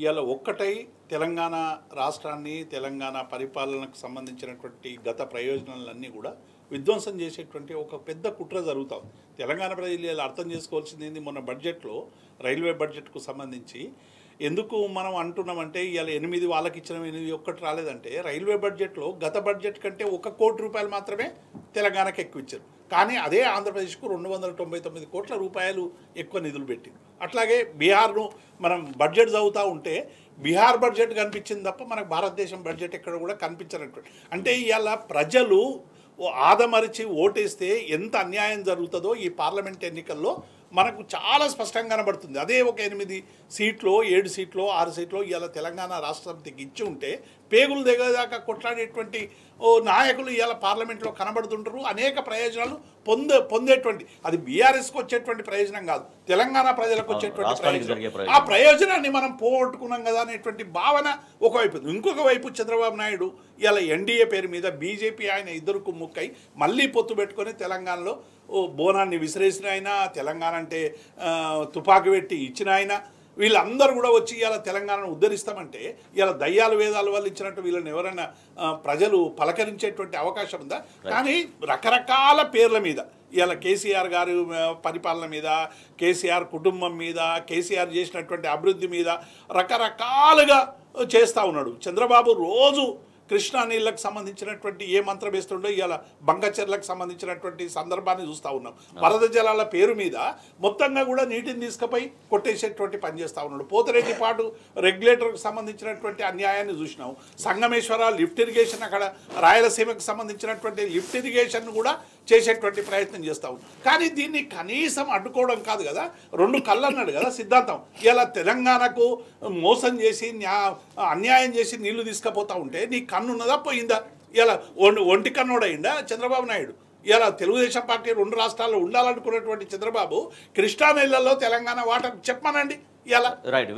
ఇవాళ ఒక్కటై తెలంగాణ రాష్ట్రాన్ని, తెలంగాణ పరిపాలనకు సంబంధించినటువంటి గత ప్రయోజనాలన్నీ కూడా విధ్వంసం చేసేటువంటి ఒక పెద్ద కుట్ర జరుగుతాం. తెలంగాణ ప్రజలు ఇలా అర్థం చేసుకోవాల్సింది ఏంది, మొన్న బడ్జెట్లో రైల్వే బడ్జెట్కు సంబంధించి ఎందుకు మనం అంటున్నామంటే ఇవాళ 8 వాళ్ళకి ఇచ్చిన 8 ఒక్కటి రాలేదంటే, రైల్వే బడ్జెట్లో గత బడ్జెట్ కంటే 1 కోటి రూపాయలు మాత్రమే తెలంగాణకు ఎక్కువ ఇచ్చారు. కానీ అదే ఆంధ్రప్రదేశ్కు 299 కోట్ల రూపాయలు ఎక్కువ నిధులు పెట్టింది. అట్లాగే బీహార్ను మనం బడ్జెట్ చదువుతూ ఉంటే బీహార్ బడ్జెట్ కనిపించింది తప్ప మనకు భారతదేశం బడ్జెట్ ఎక్కడ కూడా కనిపించినటువంటి. అంటే ఇవాళ ప్రజలు ఆదమరిచి ఓటేస్తే ఎంత అన్యాయం జరుగుతుందో ఈ పార్లమెంట్ ఎన్నికల్లో మనకు చాలా స్పష్టంగా కనబడుతుంది. అదే ఒక 8 సీట్లో 7 సీట్లో 6 సీట్లో ఇవాళ తెలంగాణ రాష్ట్రానికి ఇచ్చి ఉంటే పేగులు దిగదాకా కొట్లాడేటువంటి నాయకులు ఇవాళ పార్లమెంట్లో కనబడుతుంటారు. అనేక ప్రయోజనాలు పొందేటువంటి, అది బీఆర్ఎస్కి వచ్చేటువంటి ప్రయోజనం కాదు, తెలంగాణ ప్రజలకు వచ్చేటువంటి ప్రయోజనం. ఆ ప్రయోజనాన్ని మనం పోగొట్టుకున్నాం కదా అనేటువంటి భావన ఒకవైపు. ఇంకొక వైపు చంద్రబాబు నాయుడు ఇవాళ ఎన్డీఏ పేరు మీద బీజేపీ ఆయన ఇద్దరు కుమ్ముక్కై మళ్ళీ పొత్తు పెట్టుకొని తెలంగాణలో బోనాన్ని విసిరేసిన ఆయన, తెలంగాణ అంటే తుపాకీ పెట్టి ఇచ్చిన ఆయన, వీళ్ళందరూ కూడా వచ్చి ఇలా తెలంగాణను ఉద్ధరిస్తామంటే ఇలా దయ్యాలు వేదాల వల్ల ఇచ్చినట్టు వీళ్ళని ఎవరైనా ప్రజలు పలకరించేటువంటి అవకాశం ఉందా? కానీ రకరకాల పేర్ల మీద ఇలా కేసీఆర్ గారి పరిపాలన మీద, కేసీఆర్ కుటుంబం మీద, కేసీఆర్ చేసినటువంటి అభివృద్ధి మీద రకరకాలుగా చేస్తూ ఉన్నాడు చంద్రబాబు. రోజు కృష్ణా నీళ్ళకు సంబంధించినటువంటి ఏ మంత్రం వేస్తుండో ఇవాళ బంగచెర్లకు సంబంధించినటువంటి సందర్భాన్ని చూస్తూ ఉన్నాం. వరద జలాల పేరు మీద మొత్తంగా కూడా నీటిని తీసుకుపోయి కొట్టేసేటువంటి పని చేస్తూ ఉన్నాడు. పోతిరెడ్డి పాటు రెగ్యులేటర్కి సంబంధించినటువంటి అన్యాయాన్ని చూసినాం. సంగమేశ్వర లిఫ్ట్ ఇరిగేషన్, అక్కడ రాయలసీమకు సంబంధించినటువంటి లిఫ్ట్ ఇరిగేషన్ కూడా చేసేటువంటి ప్రయత్నం చేస్తూ ఉన్నాం. కానీ దీన్ని కనీసం అడ్డుకోవడం కాదు కదా, 2 కళ్ళు అన్నాడు కదా సిద్ధాంతం. ఇలా తెలంగాణకు మోసం చేసి అన్యాయం చేసి నీళ్లు తీసుకుపోతూ ఉంటే నీ కన్ను ఉన్నదా పోయిందా? ఇలా ఒంటి కన్నోడయిందా చంద్రబాబు నాయుడు? ఇలా తెలుగుదేశం పార్టీ 2 రాష్ట్రాల్లో ఉండాలనుకున్నటువంటి చంద్రబాబు కృష్ణా నీళ్లలో తెలంగాణ వాటర్ చెప్పమనండి ఇలా.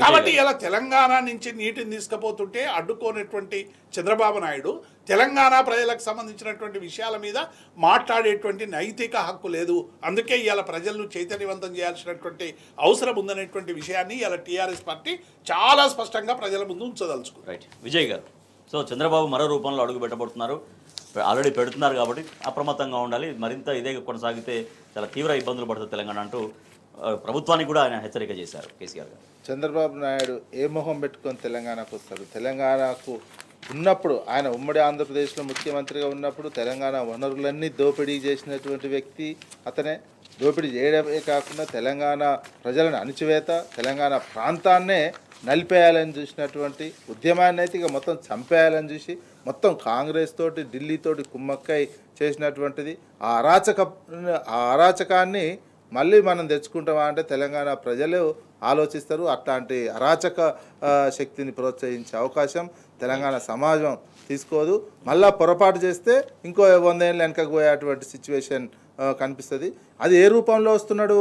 కాబట్టి ఇలా తెలంగాణ నుంచి నీటిని తీసుకుపోతుంటే అడ్డుకోనటువంటి చంద్రబాబు నాయుడు తెలంగాణ ప్రజలకు సంబంధించినటువంటి విషయాల మీద మాట్లాడేటువంటి నైతిక హక్కు లేదు. అందుకే ఇలా ప్రజలను చైతన్యవంతం చేయాల్సినటువంటి అవసరం ఉందనేటువంటి విషయాన్ని ఇలా టీఆర్ఎస్ పార్టీ చాలా స్పష్టంగా ప్రజల ముందు ఉంచదలుచుకుంది. రైట్. విజయ్ గారు, సో చంద్రబాబు మరో రూపంలో అడుగు పెట్టబోతున్నారు, ఆల్రెడీ పెడుతున్నారు కాబట్టి అప్రమత్తంగా ఉండాలి, మరింత ఇదే కొనసాగితే చాలా తీవ్ర ఇబ్బందులు పడుతుంది తెలంగాణ అంటూ ప్రభుత్వానికి కూడా ఆయన హెచ్చరిక చేశారు కేసీఆర్ గారు. చంద్రబాబు నాయుడు ఏ మొహం పెట్టుకొని తెలంగాణకు వస్తారు? తెలంగాణకు ఉన్నప్పుడు ఆయన ఉమ్మడి ఆంధ్రప్రదేశ్లో ముఖ్యమంత్రిగా ఉన్నప్పుడు తెలంగాణ వనరులన్నీ దోపిడీ చేసినటువంటి వ్యక్తి అతనే. దోపిడీ చేయడమే కాకుండా తెలంగాణ ప్రజలను అణిచివేత, తెలంగాణ ప్రాంతాన్నే నలిపేయాలని చూసినటువంటి ఉద్యమాన్ని అయితే ఇక మొత్తం చంపేయాలని చూసి మొత్తం కాంగ్రెస్ తోటి ఢిల్లీతోటి కుమ్మక్కై చేసినటువంటిది. ఆ అరాచకాన్ని మళ్ళీ మనం తెచ్చుకుంటామా అంటే తెలంగాణ ప్రజలు ఆలోచిస్తారు. అట్లాంటి అరాచక శక్తిని ప్రోత్సహించే అవకాశం తెలంగాణ సమాజం తీసుకోదు. మళ్ళా పొరపాటు చేస్తే ఇంకో 100 ఏళ్ళు వెనకకు పోయేటువంటి సిచ్యువేషన్ కనిపిస్తుంది. అది ఏ రూపంలో వస్తున్నాడు?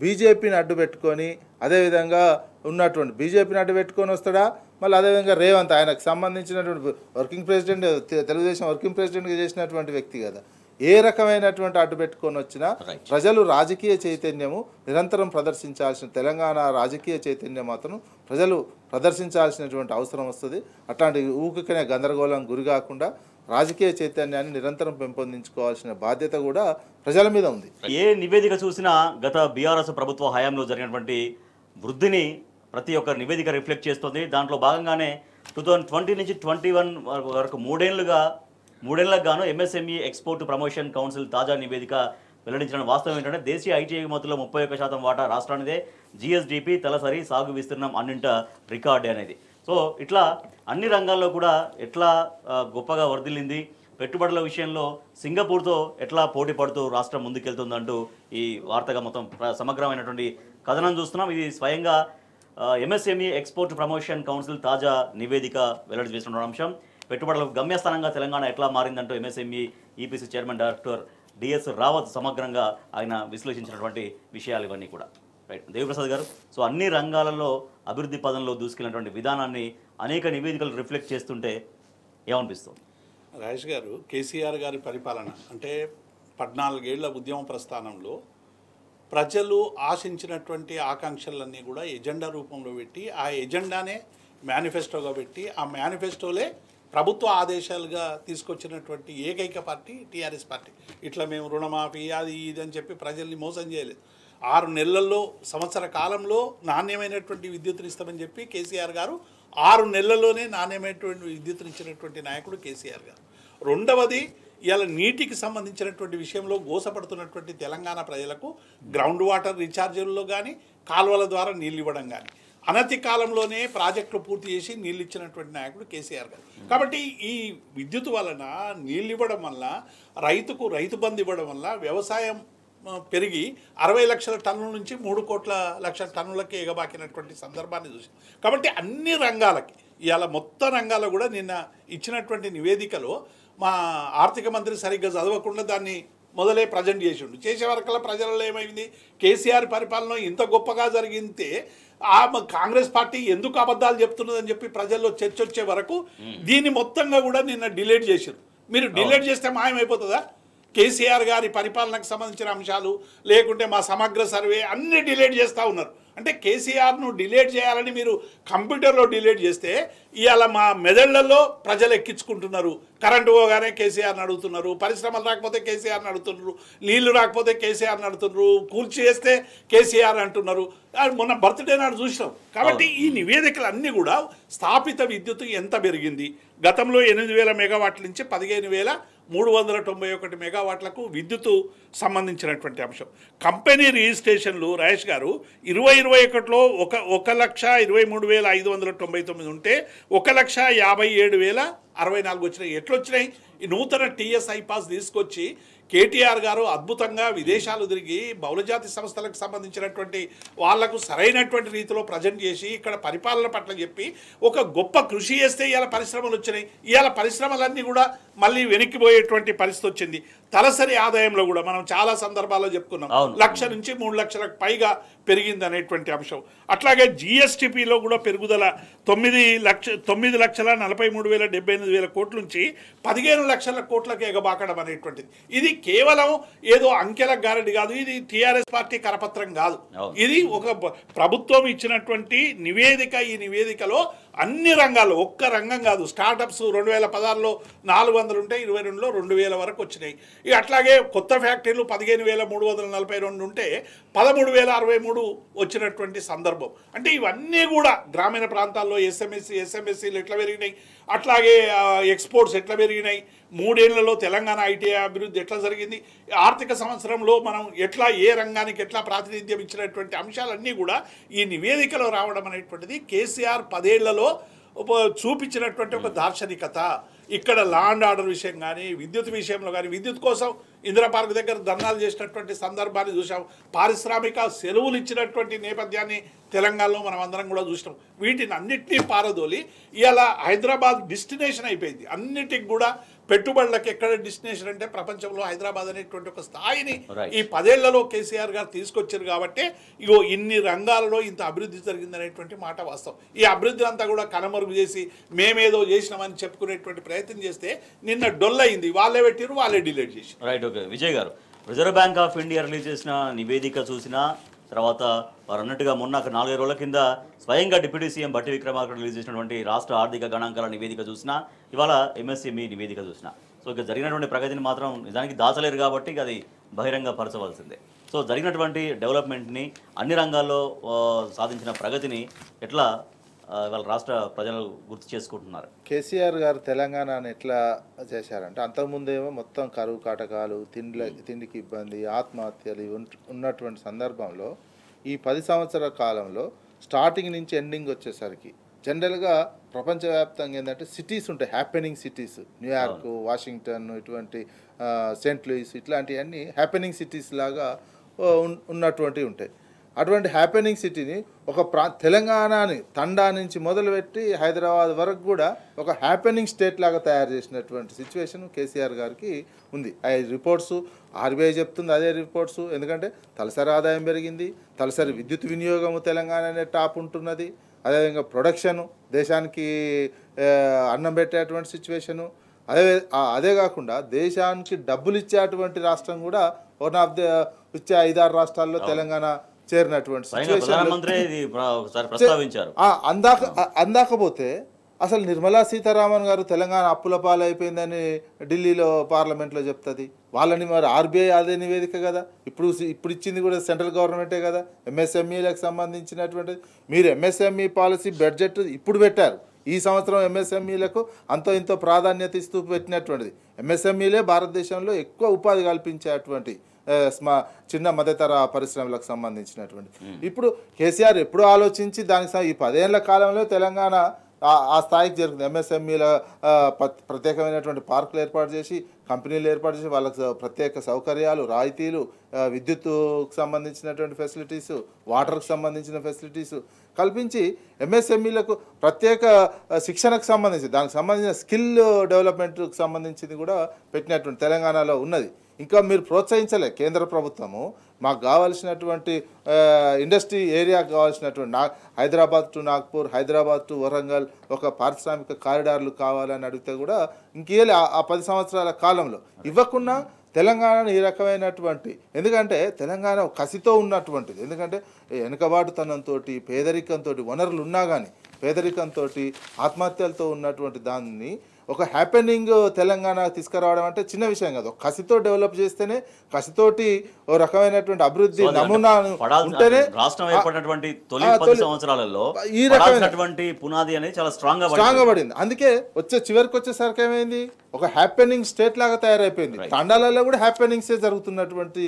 బీజేపీని అడ్డు పెట్టుకొని, అదేవిధంగా ఉన్నటువంటి బీజేపీని అడ్డు పెట్టుకొని వస్తాడా? మళ్ళీ అదేవిధంగా రేవంత్, ఆయనకు సంబంధించినటువంటి వర్కింగ్ ప్రెసిడెంట్, తెలుగుదేశం వర్కింగ్ ప్రెసిడెంట్గా చేసినటువంటి వ్యక్తి కదా. ఏ రకమైనటువంటి అడ్డు పెట్టుకొని వచ్చినా ప్రజలు రాజకీయ చైతన్యము నిరంతరం ప్రదర్శించాల్సిన, తెలంగాణ రాజకీయ చైతన్యం మాత్రం ప్రజలు ప్రదర్శించాల్సినటువంటి అవసరం వస్తుంది. అట్లాంటి ఊరికనే గందరగోళం గురి కాకుండా రాజకీయ చైతన్యాన్ని నిరంతరం పెంపొందించుకోవాల్సిన బాధ్యత కూడా ప్రజల మీద ఉంది. ఏ నివేదిక చూసినా గత బీఆర్ఎస్ ప్రభుత్వ హయాంలో జరిగినటువంటి వృద్ధిని ప్రతి ఒక్క నివేదిక రిఫ్లెక్ట్ చేస్తుంది. దాంట్లో భాగంగానే 2020 నుంచి 21 వరకు 3 ఏళ్లకు గాను ఎంఎస్ఎంఈ ఎక్స్పోర్ట్ ప్రమోషన్ కౌన్సిల్ తాజా నివేదిక వెల్లడించిన వాస్తవం ఏంటంటే దేశీయ ఐటీ ఎగుమతుల్లో 31% వాటా రాష్ట్రానిదే, జిఎస్డిపి తలసరి సాగు విస్తీర్ణం అన్నింట రికార్డే అనేది. సో ఇట్లా అన్ని రంగాల్లో కూడా ఎట్లా గొప్పగా వర్ధిల్లింది, పెట్టుబడుల విషయంలో సింగపూర్తో ఎట్లా పోటీ పడుతూ రాష్ట్రం ముందుకెళ్తుందంటూ ఈ వార్తగా మొత్తం సమగ్రమైనటువంటి కథనం చూస్తున్నాం. ఇది స్వయంగా ఎంఎస్ఎంఈ ఎక్స్పోర్ట్ ప్రమోషన్ కౌన్సిల్ తాజా నివేదిక వెల్లడి చేస్తున్న అంశం. పెట్టుబడులకు గమ్యస్థానంగా తెలంగాణ ఎట్లా మారిందంటూ MSME EPC chairman doctor DS Rawat సమగ్రంగా ఆయన విశ్లేషించినటువంటి విషయాలు ఇవన్నీ కూడా. రైట్, దేవిప్రసాద్ గారు, సో అన్ని రంగాలలో అభివృద్ధి పదంలో దూసుకెళ్ళినటువంటి విధానాన్ని అనేక నివేదికలు రిఫ్లెక్ట్ చేస్తుంటే ఏమనిపిస్తుంది? రాజేష్ గారు, కేసీఆర్ గారి పరిపాలన అంటే 14 ఏళ్ల ఉద్యమ ప్రస్థానంలో ప్రజలు ఆశించినటువంటి ఆకాంక్షలన్నీ కూడా ఎజెండా రూపంలో పెట్టి, ఆ ఎజెండానే మేనిఫెస్టోగా పెట్టి, ఆ మేనిఫెస్టోలే ప్రభుత్వ ఆదేశాలుగా తీసుకొచ్చినటువంటి ఏకైక పార్టీ టీఆర్ఎస్ పార్టీ. ఇట్లా మేము రుణమాఫీ అది ఇది అని చెప్పి ప్రజల్ని మోసం చేయలేదు. 6 నెలల్లో, సంవత్సర కాలంలో నాణ్యమైనటువంటి విద్యుత్తుని ఇస్తామని చెప్పి కేసీఆర్ గారు 6 నెలల్లోనే నాణ్యమైనటువంటి విద్యుత్తుని ఇచ్చినటువంటి నాయకుడు కేసీఆర్ గారు. రెండవది, ఇవాళ నీటికి సంబంధించినటువంటి విషయంలో గోసపడుతున్నటువంటి తెలంగాణ ప్రజలకు గ్రౌండ్ వాటర్ రీఛార్జీల్లో కానీ, కాలువల ద్వారా నీళ్ళు ఇవ్వడం కానీ, అనతి కాలంలోనే ప్రాజెక్టులు పూర్తి చేసి నీళ్ళు ఇచ్చినటువంటి నాయకుడు కేసీఆర్ గారు. కాబట్టి ఈ విద్యుత్ వలన, నీళ్ళు ఇవ్వడం వల్ల, రైతుకు రైతు బంధు ఇవ్వడం వల్ల వ్యవసాయం పెరిగి 60 లక్షల టన్నుల నుంచి 3 లక్షల టన్నులకి ఎగబాకినటువంటి సందర్భాన్ని చూసాం. కాబట్టి అన్ని రంగాలకి ఇవాళ మొత్తం రంగాల్లో కూడా నిన్న ఇచ్చినటువంటి నివేదికలో మా ఆర్థిక మంత్రి సరిగ్గా చదవకుండా దాన్ని మొదలే ప్రజెంట్ చేసిండు. చేసే వరకల్లా ప్రజలలో ఏమైంది, కేసీఆర్ పరిపాలన ఇంత గొప్పగా జరిగితే కాంగ్రెస్ పార్టీ ఎందుకు అబద్ధాలు చెప్తున్నదని చెప్పి ప్రజల్లో చర్చ వచ్చే వరకు దీన్ని మొత్తంగా కూడా నిన్న డిలీట్ చేశారు. మీరు డిలీట్ చేస్తే మాయమైపోతుందా? కేసీఆర్ గారి పరిపాలనకు సంబంధించిన అంశాలు లేకుంటే మా సమగ్ర సర్వే అన్ని డిలీట్ చేస్తూ ఉన్నారు. అంటే కేసీఆర్ను డిలీట్ చేయాలని మీరు కంప్యూటర్లో డిలీట్ చేస్తే ఇవాళ మా మెదళ్లలో ప్రజలు ఎక్కించుకుంటున్నారు. కరెంటు పోగానే కేసీఆర్ని అడుగుతున్నారు, పరిశ్రమలు రాకపోతే కేసీఆర్ని అడుగుతున్నారు, నీళ్లు రాకపోతే కేసీఆర్ని అడుగుతున్నారు, కూల్చి చేస్తే కేసీఆర్ అంటున్నారు. మొన్న బర్త్డే నాడు చూసినాం. కాబట్టి ఈ నివేదికలు అన్నీ కూడా స్థాపిత విద్యుత్ ఎంత పెరిగింది, గతంలో 8,000 మెగావాట్ల నుంచి 15,391 మెగావాట్లకు విద్యుత్ సంబంధించినటువంటి అంశం. కంపెనీ రిజిస్ట్రేషన్లు రాజేష్ గారు 2021లో 1,23,599 ఉంటే 1,57,064 వచ్చినాయి. ఎట్లొచ్చినాయి? ఈ నూతన టీఎస్ఐ పాస్ తీసుకొచ్చి కేటీఆర్ గారు అద్భుతంగా విదేశాలు తిరిగి బహుళజాతి సంస్థలకు సంబంధించినటువంటి వాళ్లకు సరైనటువంటి రీతిలో ప్రజెంట్ చేసి ఇక్కడ పరిపాలన పట్ల చెప్పి ఒక గొప్ప కృషి చేస్తే ఇవాళ పరిశ్రమలు వచ్చినాయి. ఇవాళ పరిశ్రమలన్నీ కూడా మళ్ళీ వెనక్కిపోయేటువంటి పరిస్థితి వచ్చింది. తలసరి ఆదాయంలో కూడా మనం చాలా సందర్భాల్లో చెప్పుకున్నాం, 1 లక్ష నుంచి 3 లక్షలకు పైగా పెరిగింది అనేటువంటి అంశం. అట్లాగే జిఎస్టిపిలో కూడా పెరుగుదల 9,43,78,000 కోట్ల నుంచి 15 లక్షల కోట్లకు ఎగబాకడం అనేటువంటిది. ఇది కేవలం ఏదో అంకెల గారడి కాదు, ఇది టీఆర్ఎస్ పార్టీ కరపత్రం కాదు, ఇది ఒక ప్రభుత్వం ఇచ్చినటువంటి నివేదిక. ఈ నివేదికలో అన్ని రంగాల్లో, ఒక్క రంగం కాదు, స్టార్టప్స్ 2016లో 400 ఉంటే 22లో 2,000 వరకు వచ్చినాయి. ఇక అట్లాగే కొత్త ఫ్యాక్టరీలు 15,342 ఉంటే 13,063 వచ్చినటువంటి సందర్భం. అంటే ఇవన్నీ కూడా గ్రామీణ ప్రాంతాల్లో ఎస్ఎంఎస్సీలు ఎట్లా పెరిగినాయి, అట్లాగే ఎక్స్పోర్ట్స్ ఎట్లా పెరిగినాయి, 3 ఏళ్లలో తెలంగాణ ఐటీ అభివృద్ధి ఎట్లా జరిగింది, ఆర్థిక సంవత్సరంలో మనం ఎట్లా ఏ రంగానికి ఎట్లా ప్రాతినిధ్యం ఇచ్చినటువంటి అంశాలన్నీ కూడా ఈ నివేదికలో రావడం అనేటువంటిది కేసీఆర్ 10 ఏళ్లలో చూపించినటువంటి ఒక దార్శనికత. ఇక్కడ లా అండ్ ఆర్డర్ విషయం కానీ, విద్యుత్ విషయంలో కానీ, విద్యుత్ కోసం ఇందిరా పార్క్ దగ్గర ధర్నాలు చేసినటువంటి సందర్భాన్ని చూసాం. పారిశ్రామిక సెలవులు ఇచ్చినటువంటి నేపథ్యాన్ని తెలంగాణలో మనం అందరం కూడా చూసినాం. వీటిని అన్నింటినీ పారదోలి ఇవాళ హైదరాబాద్ డెస్టినేషన్ అయిపోయింది. అన్నిటికి కూడా పెట్టుబడులకు ఎక్కడ డెస్టినేషన్ అంటే ప్రపంచంలో హైదరాబాద్ అనేటువంటి ఒక స్థాయిని ఈ 10 ఏళ్లలో కేసీఆర్ గారు తీసుకొచ్చారు. కాబట్టి ఇగో ఇన్ని రంగాలలో ఇంత అభివృద్ధి జరిగిందనేటువంటి మాట వాస్తవం. ఈ అభివృద్ధి అంతా కూడా కనుమరుగు చేసి మేమేదో చేసినామని చెప్పుకునేటువంటి ప్రయత్నం చేస్తే నిన్న డొల్లయింది. వాళ్ళే పెట్టారు, వాళ్ళే డిలీట్ చేసి. Right, okay. Vijay garu, Reserve Bank of India release చేసిన నివేదిక చూసినా తర్వాత వారు అన్నట్టుగా మొన్న 4 రోజుల కింద స్వయంగా డిప్యూటీ సీఎం బట్టి విక్రమార్క రిలీజ్ చేసినటువంటి రాష్ట్ర ఆర్థిక గణాంకాల నివేదిక చూసినా, ఇవాళ ఎంఎస్ఎంఈ నివేదిక చూసినా, సో ఇక జరిగినటువంటి ప్రగతిని మాత్రం నిజానికి దాచలేరు కాబట్టి ఇక అది బహిరంగ పరచవలసిందే. సో జరిగినటువంటి డెవలప్మెంట్ని, అన్ని రంగాల్లో సాధించిన ప్రగతిని ఎట్లా వాళ్ళ రాష్ట్ర ప్రజలు గుర్తు చేసుకుంటున్నారు. కేసీఆర్ గారు తెలంగాణను ఎట్లా చేశారంటే అంతకుముందేమో మొత్తం కరువు కాటకాలు, తిండికి ఇబ్బంది, ఆత్మహత్యలు ఉన్నటువంటి సందర్భంలో ఈ 10 సంవత్సరాల కాలంలో స్టార్టింగ్ నుంచి ఎండింగ్ వచ్చేసరికి జనరల్గా ప్రపంచవ్యాప్తంగా ఏంటంటే సిటీస్ ఉంటాయి, హ్యాపెనింగ్ సిటీస్, న్యూయార్క్, వాషింగ్టన్, ఇటువంటి సెయింట్ లూయిస్, ఇట్లాంటివన్నీ హ్యాపెనింగ్ సిటీస్ లాగా ఉన్నటువంటివి ఉంటాయి. అటువంటి హ్యాపెనింగ్ సిటీని ఒక తెలంగాణని తండా నుంచి మొదలుపెట్టి హైదరాబాద్ వరకు కూడా ఒక హ్యాపెనింగ్ స్టేట్ లాగా తయారు చేసినటువంటి సిచ్యువేషన్ కేసీఆర్ గారికి ఉంది. ఆ రిపోర్ట్స్ ఆర్బీఐ చెప్తుంది, అదే రిపోర్ట్స్. ఎందుకంటే తలసరి ఆదాయం పెరిగింది, తలసరి విద్యుత్ వినియోగము తెలంగాణనే టాప్ ఉంటున్నది, అదేవిధంగా ప్రొడక్షను దేశానికి అన్నం పెట్టేటువంటి సిచ్యువేషను, అదే కాకుండా దేశానికి డబ్బులు ఇచ్చేటువంటి రాష్ట్రం కూడా వన్ ఆఫ్ ది ఇచ్చే 5-6 రాష్ట్రాల్లో తెలంగాణ చేరినటువంటి అందాకపోతే అసలు నిర్మలా సీతారామన్ గారు తెలంగాణ అప్పుల పాలైపోయిందని ఢిల్లీలో పార్లమెంట్లో చెప్తుంది. వాళ్ళని మరి ఆర్బీఐ అదే నివేదిక కదా, ఇప్పుడు ఇచ్చింది కూడా సెంట్రల్ గవర్నమెంటే కదా ఎంఎస్ఎంఈలకు సంబంధించినటువంటిది. మీరు ఎంఎస్ఎంఈ పాలసీ బడ్జెట్ ఇప్పుడు పెట్టారు, ఈ సంవత్సరం ఎంఎస్ఎంఈలకు అంతో ఇంతో ప్రాధాన్యత ఇస్తూ పెట్టినటువంటిది. ఎంఎస్ఎంఈలే భారతదేశంలో ఎక్కువ ఉపాధి కల్పించేటువంటి చిన్న మధ్యతర పరిశ్రమలకు సంబంధించినటువంటి. ఇప్పుడు కేసీఆర్ ఎప్పుడు ఆలోచించి దానికి ఈ 10 ఏళ్ల కాలంలో తెలంగాణ ఆ స్థాయికి జరుగుతుంది. ఎంఎస్ఎంఈల ప్రత్యేకమైనటువంటి పార్కులు ఏర్పాటు చేసి, కంపెనీలు ఏర్పాటు చేసి, వాళ్ళకి ప్రత్యేక సౌకర్యాలు, రాయితీలు, విద్యుత్తుకు సంబంధించినటువంటి ఫెసిలిటీసు, వాటర్కి సంబంధించిన ఫెసిలిటీసు కల్పించి ఎంఎస్ఎంఈలకు ప్రత్యేక శిక్షణకు సంబంధించి దానికి సంబంధించిన స్కిల్ డెవలప్మెంట్కి సంబంధించింది కూడా పెట్టినటువంటి తెలంగాణలో ఉన్నది. ఇంకా మీరు ప్రోత్సహించలే కేంద్ర ప్రభుత్వము. మాకు కావాల్సినటువంటి ఇండస్ట్రీ ఏరియాకు కావాల్సినటువంటి హైదరాబాద్ టు నాగ్పూర్, హైదరాబాద్ టు వరంగల్ ఒక పారిశ్రామిక కారిడార్లు కావాలని అడిగితే కూడా ఇంకేలే ఆ 10 సంవత్సరాల కాలంలో ఇవ్వకుండా తెలంగాణను ఈ రకమైనటువంటి, ఎందుకంటే తెలంగాణ కసితో ఉన్నటువంటిది. ఎందుకంటే వెనుకబాటుతనంతో, పేదరికంతో, వనరులు ఉన్నా కానీ పేదరికంతో, ఆత్మహత్యలతో ఉన్నటువంటి దాన్ని ఒక హ్యాపెనింగ్ తెలంగాణ తీసుకురావడం అంటే చిన్న విషయం కాదు. కసితో డెవలప్ చేస్తేనే, కసితోటి ఓ రకమైనటువంటి అభివృద్ధి నమూనా ఉంటేనే రాష్ట్రం ఏర్పడినటువంటి తొలి 10 సంవత్సరాలలో ఈ రకమైనటువంటి పునాది అనేది చాలా స్ట్రాంగ్ గా పడింది. అందుకే చివరికి వచ్చేసరికి ఏమైంది, ఒక హ్యాపెనింగ్ స్టేట్ లాగా తయారైపోయింది. తండాలలో కూడా హ్యాపెనింగ్సే జరుగుతున్నటువంటి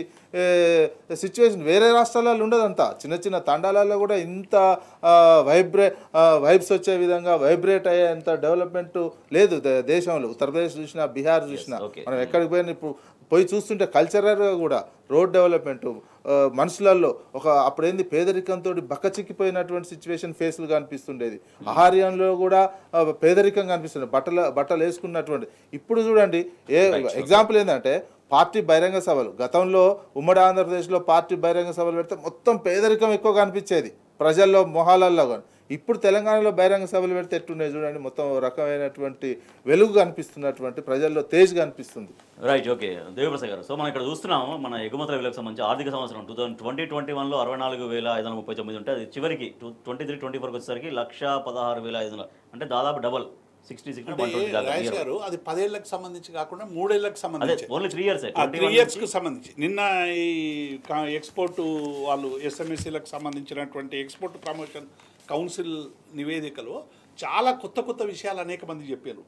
సిచ్యువేషన్ వేరే రాష్ట్రాలలో ఉండదంతా. చిన్న చిన్న తండాలలో కూడా ఇంత వైబ్స్ వచ్చే విధంగా వైబ్రేట్ అయ్యేంత డెవలప్మెంట్ లేదు దేశంలో. ఉత్తరప్రదేశ్ చూసినా, బీహార్ చూసినా, మనం ఎక్కడికి పోయినా ఇప్పుడు పోయి చూస్తుంటే కల్చరల్గా కూడా రోడ్ డెవలప్మెంట్, మనుషులలో అప్పుడేంది పేదరికంతో బక్కచిక్కిపోయినటువంటి సిచ్యువేషన్ ఫేస్లు కనిపిస్తుండేది. ఆహార్యంలో కూడా పేదరికం కనిపిస్తుంది, బట్టలు వేసుకున్నటువంటి. ఇప్పుడు చూడండి ఎగ్జాంపుల్ ఏంటంటే పార్టీ బహిరంగ సభలు. గతంలో ఉమ్మడి ఆంధ్రప్రదేశ్లో పార్టీ బహిరంగ సభలు పెడితే మొత్తం పేదరికం ఎక్కువ కనిపించేది ప్రజల్లో, మొహాలల్లో. కానీ ఇప్పుడు తెలంగాణలో బహిరంగ సభలు పెడితే ఎట్టున్నాయి చూడండి, మొత్తం రకమైనటువంటి వెలుగు కనిపిస్తున్నటువంటి, ప్రజల్లో తేజ్ కనిపిస్తుంది. రైట్, ఓకే దేవిప్రసాద్ గారు. సో మనం ఇక్కడ చూస్తున్నాము మన ఎగుమతుల విలువకు సంబంధించి ఆర్థిక సంవత్సరం 2020-21లో 64,539 ఉంటే అది చివరికి 23-24 వచ్చేసరికి 1,16,500, అంటే దాదాపు డబల్ 66 గారు. అది 10 ఏళ్లకు సంబంధించి కాకుండా 3 ఏళ్లకు సంబంధించి, ఓన్లీ 3 years 3 yearsకి సంబంధించి. నిన్న ఈ ఎక్స్పోర్ట్ వాళ్ళు ఎస్ఎంఎస్సీలకు సంబంధించినటువంటి ఎక్స్పోర్ట్ ప్రమోషన్ కౌన్సిల్ నివేదికలో చాలా కొత్త కొత్త విషయాలు అనేక మంది చెప్పారు.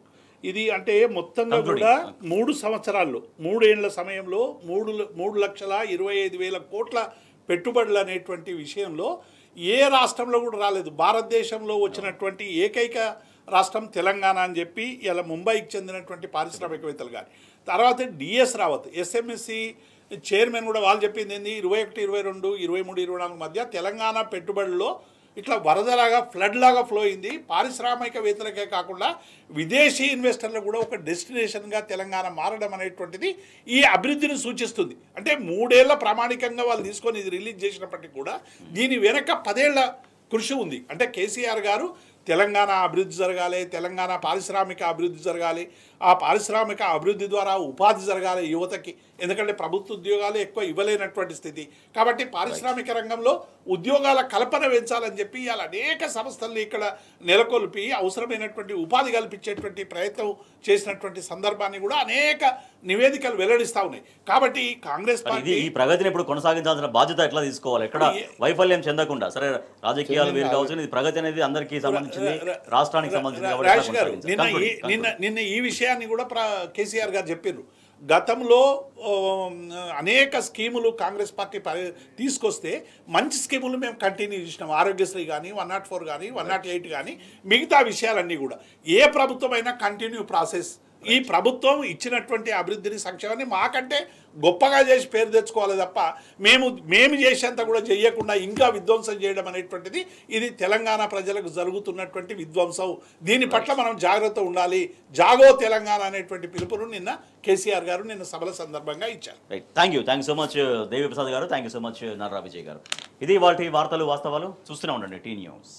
ఇది అంటే మొత్తంగా కూడా 3 సంవత్సరాల్లో, 3 ఏళ్ల సమయంలో 3,25,000 కోట్ల పెట్టుబడులు అనేటువంటి విషయంలో ఏ రాష్ట్రంలో కూడా రాలేదు. భారతదేశంలో వచ్చినటువంటి ఏకైక రాష్ట్రం తెలంగాణ అని చెప్పి ఇలా ముంబైకి చెందినటువంటి పారిశ్రామికవేత్తలు కానీ, తర్వాత డిఎస్ రావత్ ఎస్ఎంఎస్సి చైర్మన్ కూడా వాళ్ళు చెప్పింది ఏంది, 21, 22, 23, 24 మధ్య తెలంగాణ పెట్టుబడుల్లో ఇట్లా వరదలాగా ఫ్లడ్ లాగా ఫ్లో అయింది. పారిశ్రామికవేత్తలకే కాకుండా విదేశీ ఇన్వెస్టర్లకు కూడా ఒక డెస్టినేషన్గా తెలంగాణ మారడం అనేటువంటిది ఈ అభివృద్ధిని సూచిస్తుంది. అంటే 3 ఏళ్ల ప్రామాణికంగా వాళ్ళు తీసుకొని ఇది రిలీజ్ చేసినప్పటికీ కూడా దీని వెనక 10 ఏళ్ల కృషి ఉంది. అంటే కేసీఆర్ గారు తెలంగాణ అభివృద్ధి జరగాలి, తెలంగాణ పారిశ్రామిక అభివృద్ధి జరగాలి, ఆ పారిశ్రామిక అభివృద్ధి ద్వారా ఉపాధి జరగాలి యువతకి, ఎందుకంటే ప్రభుత్వ ఉద్యోగాలు ఎక్కువ ఇవ్వలేనటువంటి స్థితి. కాబట్టి పారిశ్రామిక రంగంలో ఉద్యోగాల కల్పన పెంచాలని చెప్పి ఇవాళ అనేక సంస్థల్ని ఇక్కడ నెలకొల్పి అవసరమైనటువంటి ఉపాధి కల్పించేటువంటి ప్రయత్నం చేసినటువంటి సందర్భాన్ని కూడా అనేక నివేదికలు వెల్లడిస్తూ ఉన్నాయి. కాబట్టి కాంగ్రెస్ పార్టీ ఈ ప్రగతిని ఇప్పుడు కొనసాగించాల్సిన బాధ్యత ఎట్లా తీసుకోవాలి, ఎక్కడ వైఫల్యం చెందకుండా? సరే, రాజకీయాలు వేరు కావచ్చు, ఇది ప్రగతి అనేది అందరికీ సంబంధించింది, రాష్ట్రానికి సంబంధించింది కాబట్టి రాజేష్ గారు నిన్న ఈ విషయాన్ని కూడా కేసీఆర్ గారు చెప్పారు. గతంలో అనేక స్కీములు కాంగ్రెస్ పార్టీ తీసుకొస్తే మంచి స్కీములు మేము కంటిన్యూ చేసినాం. ఆరోగ్యశ్రీ కానీ 104 కానీ 108 కానీ మిగతా విషయాలన్నీ కూడా ఏ ప్రభుత్వమైనా కంటిన్యూ ప్రాసెస్. ఈ ప్రభుత్వం ఇచ్చినటువంటి అభివృద్ధిని సంక్షేమాన్ని మాకంటే గొప్పగా చేసి పేరు తెచ్చుకోవాలి తప్ప మేము చేసేంత కూడా చేయకుండా ఇంకా విధ్వంసం చేయడం అనేటువంటిది ఇది తెలంగాణ ప్రజలకు జరుగుతున్నటువంటి విధ్వంసం. దీని పట్ల మనం జాగ్రత్త ఉండాలి. జాగో తెలంగాణ అనేటువంటి పిలుపును నిన్న కేసీఆర్ గారు నిన్న సభల సందర్భంగా ఇచ్చారు. థ్యాంక్ యూ సో మచ్ దేవి ప్రసాద్ గారు, thank you so much Narra Vijay గారు. ఇది వాటి వార్తలు వాస్తవాలు. చూస్తూనే ఉండండి టీ న్యూస్.